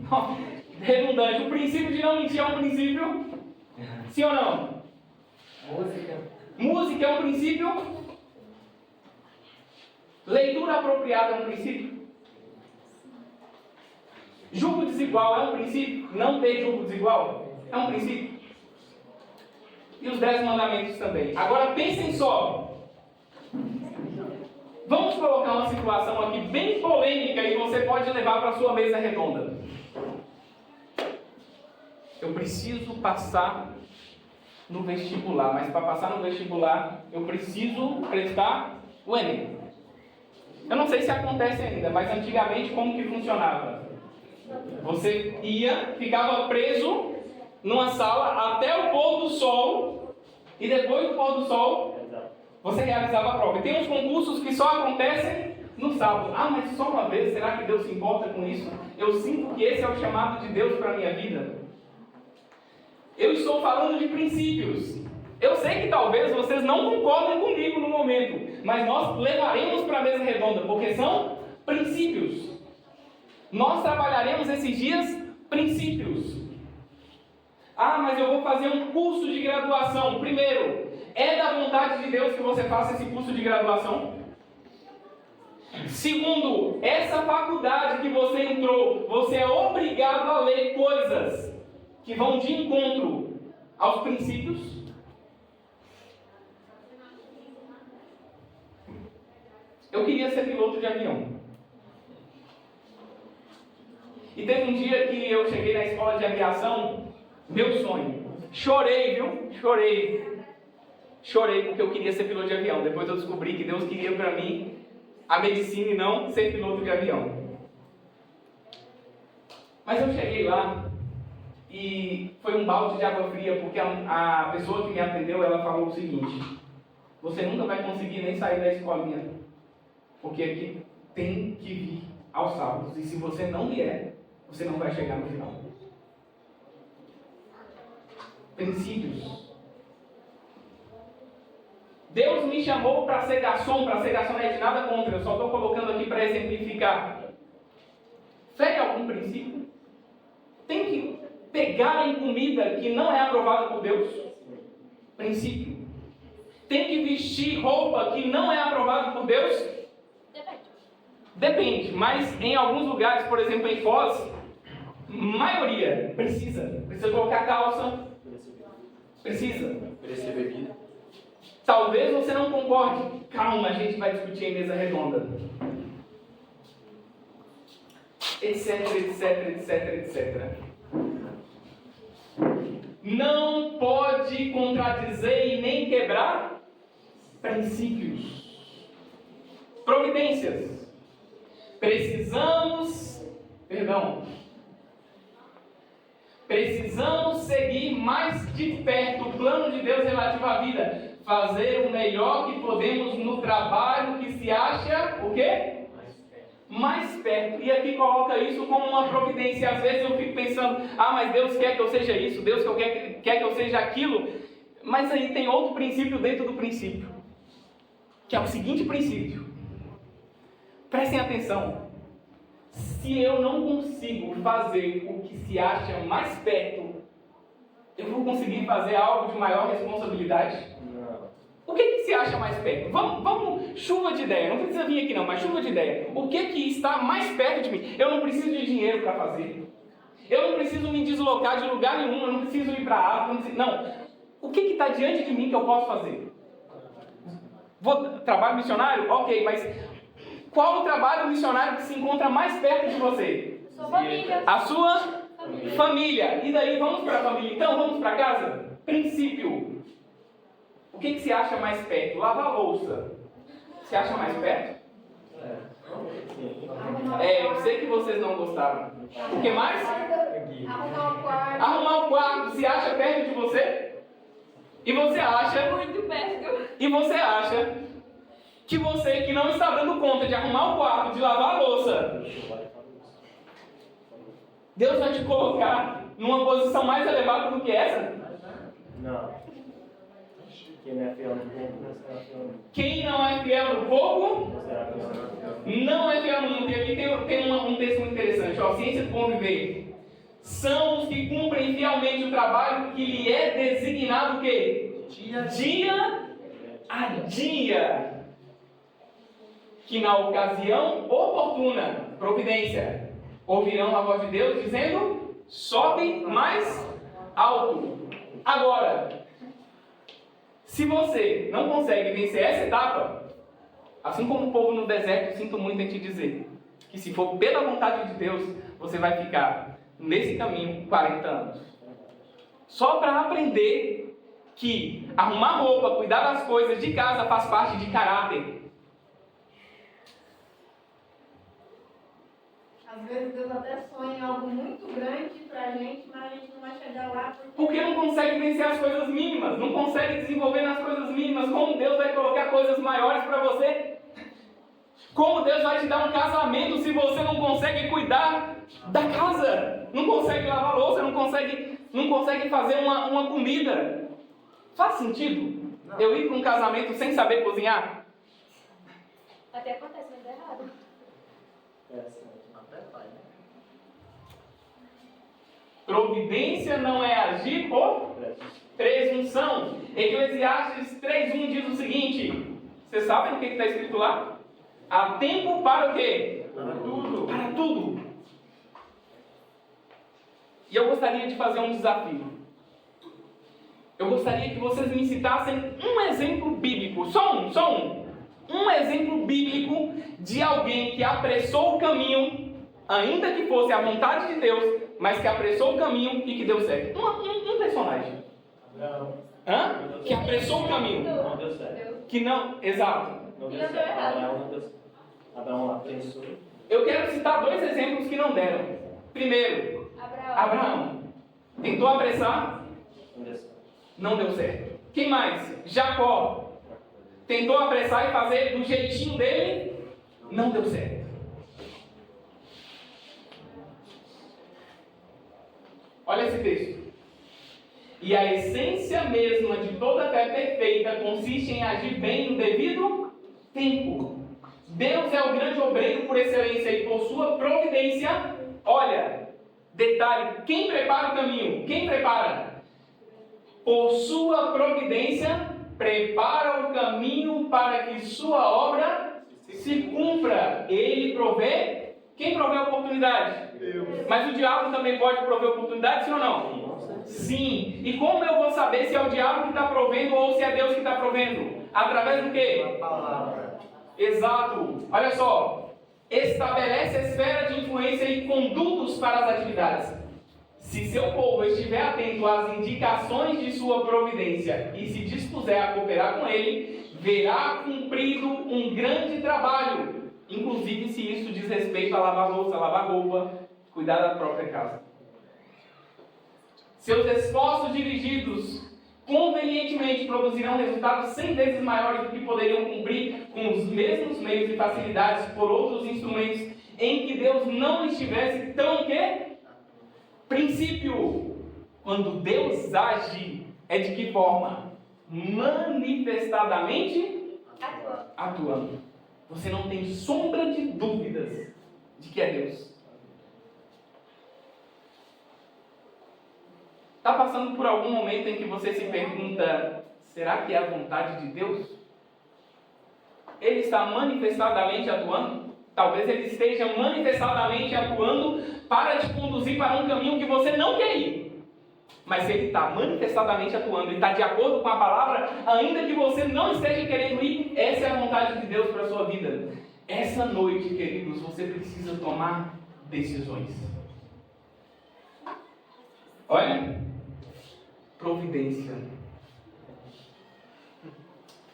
Redundante. O princípio de não mentir é um princípio. Sim ou não? Música é um princípio. Leitura apropriada é um princípio. Julgo desigual é um princípio. Não ter julgo desigual é um princípio. E os 10 mandamentos também. Agora pensem só. Vamos colocar uma situação aqui bem polêmica e você pode levar para a sua mesa redonda. Eu preciso passar no vestibular, mas para passar no vestibular eu preciso prestar o Enem. Eu não sei se acontece ainda, mas antigamente como que funcionava? Você ficava preso numa sala até o pôr do sol e depois do pôr do sol você realizava a prova. E tem uns concursos que só acontecem no sábado. Ah, mas só uma vez, será que Deus se importa com isso? Eu sinto que esse é o chamado de Deus para a minha vida. Eu estou falando de princípios. Eu sei que talvez vocês não concordem comigo no momento, mas nós levaremos para a mesa redonda, porque são princípios. Nós trabalharemos esses dias princípios. Ah, mas eu vou fazer um curso de graduação. Primeiro, é da vontade de Deus que você faça esse curso de graduação? Segundo, essa faculdade que você entrou, você é obrigado a ler coisas que vão de encontro aos princípios? Eu queria ser piloto de avião. E teve um dia que eu cheguei na escola de aviação, meu sonho. Chorei, viu? Chorei porque eu queria ser piloto de avião. Depois eu descobri que Deus queria para mim a medicina e não ser piloto de avião. Mas eu cheguei lá e foi um balde de água fria, porque a pessoa que me atendeu, ela falou o seguinte: você nunca vai conseguir nem sair da escolinha, porque aqui tem que vir aos sábados, e se você não vier, você não vai chegar no final. Princípios. Deus me chamou para ser garçom não é de nada contra, eu só estou colocando aqui para exemplificar. Fere algum princípio? Tem que pegar em comida que não é aprovada por Deus? Princípio. Tem que vestir roupa que não é aprovada por Deus? Depende, mas em alguns lugares, por exemplo em Foz, maioria precisa colocar calça, precisa bebida. Talvez você não concorde. Calma, a gente vai discutir em mesa redonda. Etc, etc, etc, etc. Não pode contradizer e nem quebrar princípios. Providências. Precisamos seguir mais de perto o plano de Deus relativo à vida. Fazer o melhor que podemos no trabalho que se acha, o quê? Mais perto. E aqui coloca isso como uma providência. Às vezes eu fico pensando, mas Deus quer que eu seja isso, Deus quer que eu seja aquilo. Mas aí tem outro princípio dentro do princípio, que é o seguinte princípio. Prestem atenção. Se eu não consigo fazer o que se acha mais perto, eu vou conseguir fazer algo de maior responsabilidade? O que se acha mais perto? Vamos, chuva de ideia, não precisa vir aqui não, mas chuva de ideia. O que está mais perto de mim? Eu não preciso de dinheiro para fazer. Eu não preciso me deslocar de lugar nenhum, eu não preciso ir para a África, não. O que está diante de mim que eu posso fazer? Trabalho missionário? Ok, mas qual o trabalho missionário que se encontra mais perto de você? Sua família. A sua família. E daí vamos para a família. Então vamos para casa? Princípio. O que se acha mais perto? Lavar louça. Se acha mais perto? Eu sei que vocês não gostaram. O que mais? Arrumar o quarto. Arrumar o quarto. Se acha perto de você? E você acha? Muito perto. E você acha que você que não está dando conta de arrumar o quarto, de lavar a louça, Deus vai te colocar numa posição mais elevada do que essa? Não. Quem não é fiel no pouco, não será fiel no muito. Quem não é fiel no pouco, Não será fiel no muito. não é fiel no muito. E aqui tem um texto muito interessante. Ciência do conviver. São os que cumprem fielmente o trabalho que lhe é designado o quê? Dia a dia. Que na ocasião oportuna, providência, ouvirão a voz de Deus dizendo: sobe mais alto. Agora, se você não consegue vencer essa etapa, assim como o povo no deserto, sinto muito em te dizer que se for pela vontade de Deus, você vai ficar nesse caminho 40 anos. Só para aprender que arrumar roupa, cuidar das coisas de casa faz parte de caráter. Às vezes Deus até sonha em algo muito grande pra gente, mas a gente não vai chegar lá porque não consegue vencer as coisas mínimas, não consegue desenvolver nas coisas mínimas. Como Deus vai colocar coisas maiores para você? Como Deus vai te dar um casamento se você não consegue cuidar da casa? Não consegue lavar louça, não consegue fazer uma comida? Faz sentido eu ir para um casamento sem saber cozinhar? Até acontece, mas é errado. Providência não é agir por presunção. Eclesiastes 3:1 diz o seguinte: vocês sabem o que está escrito lá? Há tempo para o quê? Para tudo. Para tudo. E eu gostaria de fazer um desafio. Eu gostaria que vocês me citassem um exemplo bíblico, só um. Um exemplo bíblico de alguém que apressou o caminho, ainda que fosse a vontade de Deus, mas que apressou o caminho e que deu certo. Um personagem. Não. Que apressou o caminho. Não deu certo. Que não, exato. Não deu Não deu certo. errado. Abraão não deu certo. Abraão apressou. Eu quero citar 2 exemplos que não deram. Primeiro, Abraão. Tentou apressar? Não deu certo. Quem mais? Jacó. Tentou apressar e fazer do jeitinho dele? Não deu certo. Olha esse texto. E a essência mesma de toda fé perfeita consiste em agir bem no devido tempo. Deus é o grande obreiro por excelência e por sua providência. Olha, detalhe, quem prepara o caminho? Quem prepara? Por sua providência, prepara o caminho para que sua obra se cumpra. Ele provê. Quem provê a oportunidade? Deus. Mas o diabo também pode prover oportunidade, sim ou não? Sim. E como eu vou saber se é o diabo que está provendo ou se é Deus que está provendo? Através do quê? Palavra. Exato. Olha só. Estabelece a esfera de influência e condutos para as atividades. Se seu povo estiver atento às indicações de sua providência e se dispuser a cooperar com ele, verá cumprido um grande trabalho. Inclusive se isso diz respeito a lavar louça, lavar roupa, cuidar da própria casa. Seus esforços dirigidos convenientemente produzirão resultados 100 vezes maiores do que poderiam cumprir com os mesmos meios e facilidades por outros instrumentos em que Deus não estivesse tão que? Princípio. Quando Deus age, é de que forma? Manifestadamente atuando. Você não tem sombra de dúvidas de que é Deus. Está passando por algum momento em que você se pergunta: será que é a vontade de Deus? Ele está manifestadamente atuando? Talvez ele esteja manifestadamente atuando para te conduzir para um caminho que você não quer ir. Mas ele está manifestadamente atuando, ele está de acordo com a palavra, ainda que você não esteja querendo ir. Essa é a vontade de Deus para a sua vida. Essa noite, queridos, você precisa tomar decisões. Olha, providência.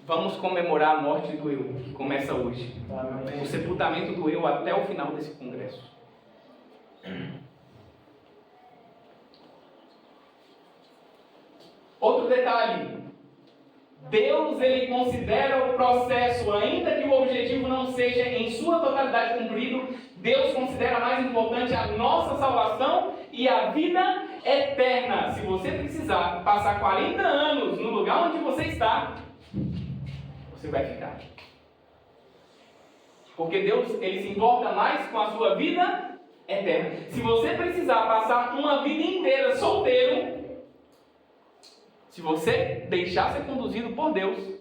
Vamos comemorar a morte do eu, que começa hoje. O sepultamento do eu até o final desse congresso. Outro detalhe. Deus, ele considera o processo, ainda que o objetivo não seja em sua totalidade cumprido, Deus considera mais importante a nossa salvação e a vida eterna. Se você precisar passar 40 anos no lugar onde você está, você vai ficar. Porque Deus, ele se importa mais com a sua vida eterna. Se você precisar passar uma vida inteira solteiro, se você deixar ser conduzido por Deus,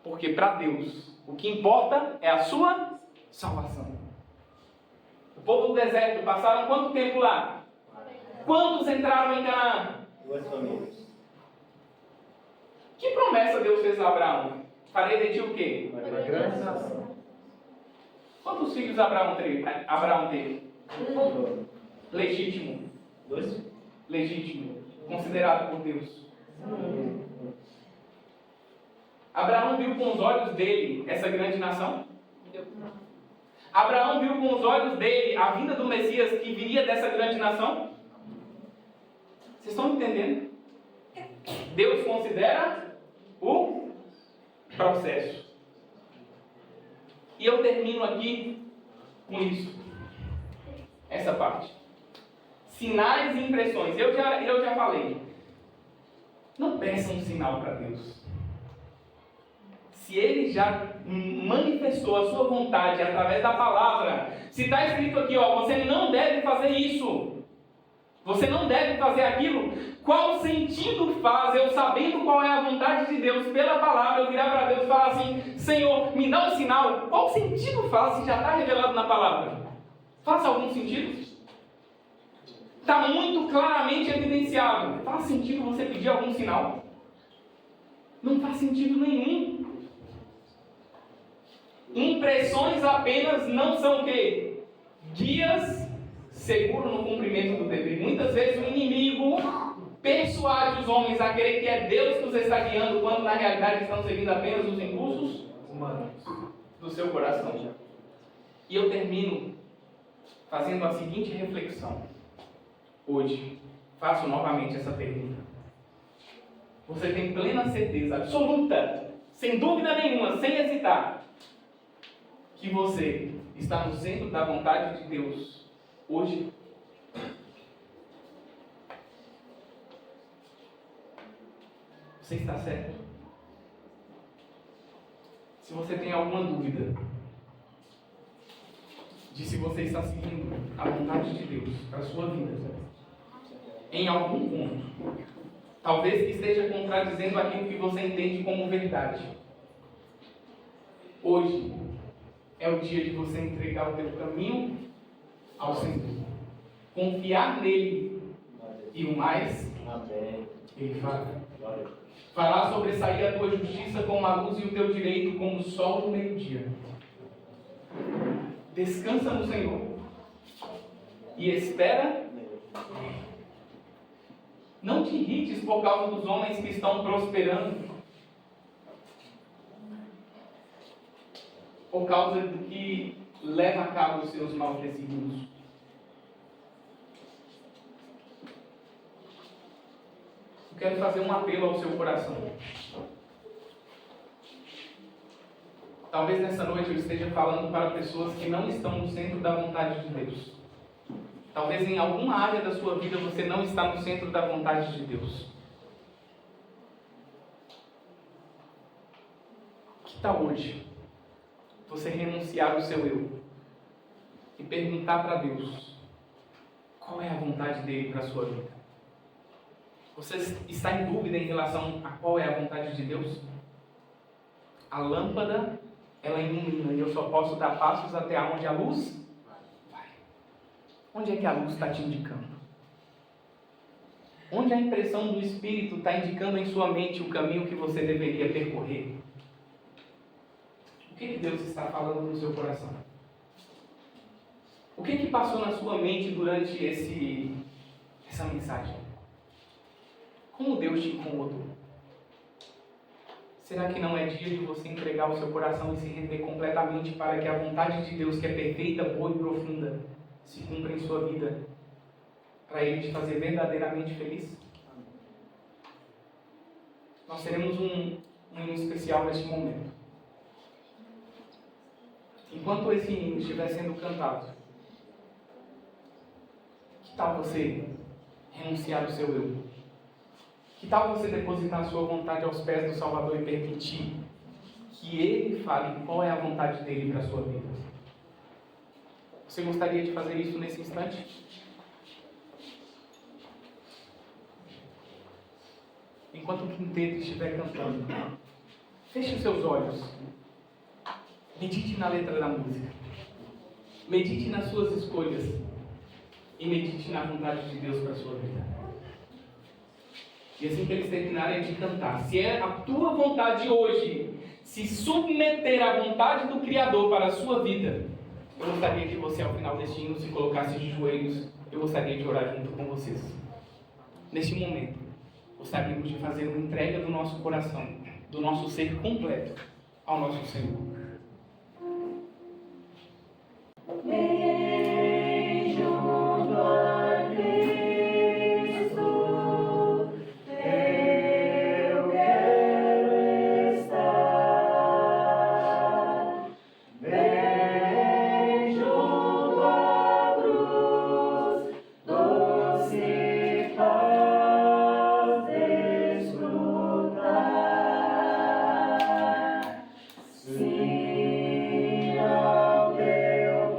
porque para Deus o que importa é a sua salvação. O povo do deserto passaram quanto tempo lá? Quantos entraram em Canaã? 2 famílias. Que promessa Deus fez a Abraão? Farei de ti o quê? Uma grande nação. Quantos filhos Abraão teve? Legítimo. 2? Legítimo. Considerado por Deus. Abraão viu com os olhos dele essa grande nação? Abraão viu com os olhos dele a vinda do Messias que viria dessa grande nação? Vocês estão entendendo? Deus considera o processo. E eu termino aqui com isso. Essa parte. Sinais e impressões. Eu já falei. Não peçam um sinal para Deus. Se Ele já manifestou a sua vontade através da palavra, se está escrito aqui, você não deve fazer isso, você não deve fazer aquilo, qual sentido faz eu, sabendo qual é a vontade de Deus pela palavra, eu virar para Deus e falar assim: Senhor, me dá um sinal? Qual sentido faz se já está revelado na palavra? Faz algum sentido? Está muito claramente evidenciado. Faz sentido você pedir algum sinal? Não faz sentido nenhum. Impressões apenas não são o quê? Guias seguros no cumprimento do dever. Muitas vezes o inimigo persuade os homens a crer que é Deus que os está guiando, quando na realidade estão seguindo apenas os impulsos humanos do seu coração. E eu termino fazendo a seguinte reflexão. Hoje, faço novamente essa pergunta. Você tem plena certeza absoluta, sem dúvida nenhuma, sem hesitar, que você está no centro da vontade de Deus hoje? Você está certo? Se você tem alguma dúvida de se você está seguindo a vontade de Deus para a sua vida, em algum ponto, talvez esteja contradizendo aquilo que você entende como verdade. Hoje é o dia de você entregar o teu caminho ao Senhor. Confiar nele e o mais Ele fará. Fará sobressair a tua justiça como a luz e o teu direito como o sol do meio-dia. Descansa no Senhor e espera. Não te irrites por causa dos homens que estão prosperando, por causa do que leva a cabo os seus maus desígnios. Eu quero fazer um apelo ao seu coração. Talvez nessa noite eu esteja falando para pessoas que não estão no centro da vontade de Deus. Talvez em alguma área da sua vida você não está no centro da vontade de Deus. Que tal hoje você renunciar ao seu eu e perguntar para Deus qual é a vontade dele para a sua vida? Você está em dúvida em relação a qual é a vontade de Deus? A lâmpada, ela ilumina e eu só posso dar passos até onde a luz vai. Onde é que a luz está te indicando? Onde a impressão do Espírito está indicando em sua mente o caminho que você deveria percorrer? O que Deus está falando no seu coração? O que passou na sua mente durante essa mensagem? Como Deus te incomodou? Será que não é dia de você entregar o seu coração e se render completamente para que a vontade de Deus, que é perfeita, boa e profunda, se cumpra em sua vida, para Ele te fazer verdadeiramente feliz? Nós teremos um hino especial neste momento. Enquanto esse hino estiver sendo cantado, que tal você renunciar ao seu eu? Que tal você depositar a sua vontade aos pés do Salvador e permitir que Ele fale qual é a vontade dele para a sua vida? Você gostaria de fazer isso nesse instante? Enquanto o quinteto estiver cantando, feche os seus olhos. Medite na letra da música. Medite nas suas escolhas. E medite na vontade de Deus para a sua vida. E assim que eles terminarem de cantar, se é a tua vontade hoje se submeter à vontade do Criador para a sua vida, eu gostaria que você, ao final deste hino, se colocasse de joelhos. Eu gostaria de orar junto com vocês. Neste momento, gostaríamos de fazer uma entrega do nosso coração, do nosso ser completo ao nosso Senhor. Sim, ao teu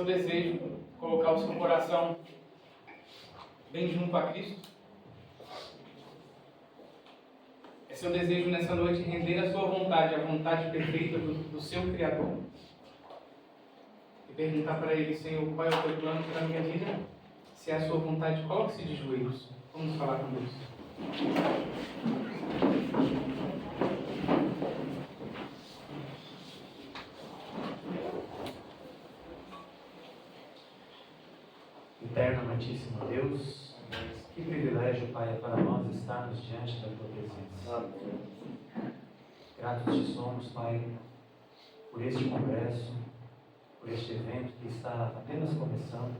seu desejo, colocar o seu coração bem junto a Cristo? É seu desejo nessa noite render a sua vontade, a vontade perfeita do seu Criador? E perguntar para Ele: Senhor, qual é o teu plano para a minha vida? Se é a sua vontade, coloque-se de joelhos. Vamos falar com Deus. Eterno, amantíssimo Deus, que privilégio, Pai, é para nós estarmos diante da Tua presença. Gratos te somos, Pai, por este congresso, por este evento que está apenas começando,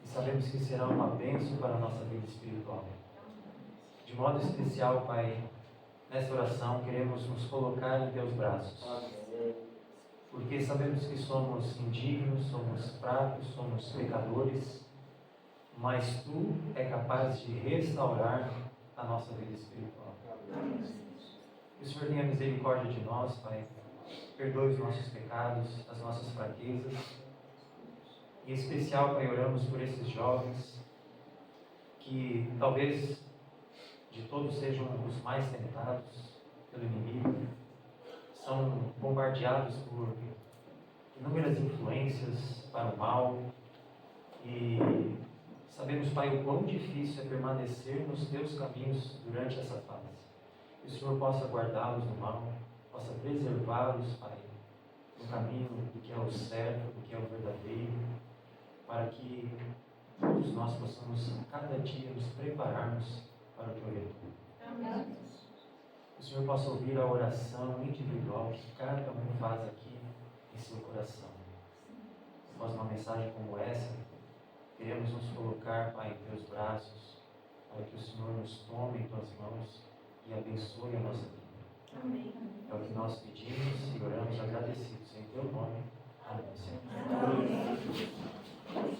e sabemos que será uma bênção para a nossa vida espiritual. De modo especial, Pai, nesta oração queremos nos colocar em Teus braços, porque sabemos que somos indignos, somos fracos, somos pecadores, mas Tu é capaz de restaurar a nossa vida espiritual. Que o Senhor tenha misericórdia de nós, Pai, perdoe os nossos pecados, as nossas fraquezas. Em especial, Pai, oramos por esses jovens que talvez de todos sejam os mais tentados pelo inimigo, são bombardeados por inúmeras influências para o mal e sabemos, Pai, o quão difícil é permanecer nos Teus caminhos durante essa fase. Que o Senhor possa guardá-los do mal, possa preservá-los, Pai, no caminho do que é o certo, do que é o verdadeiro, para que todos nós possamos cada dia nos prepararmos para o Teu retorno. Que o Senhor possa ouvir a oração individual que cada um faz aqui em seu coração. Após uma mensagem como essa, queremos nos colocar, Pai, em Teus braços, para que o Senhor nos tome em Tuas mãos e abençoe a nossa vida. Amém. É o que nós pedimos e oramos agradecidos em Teu nome. Amém, Senhor. Amém.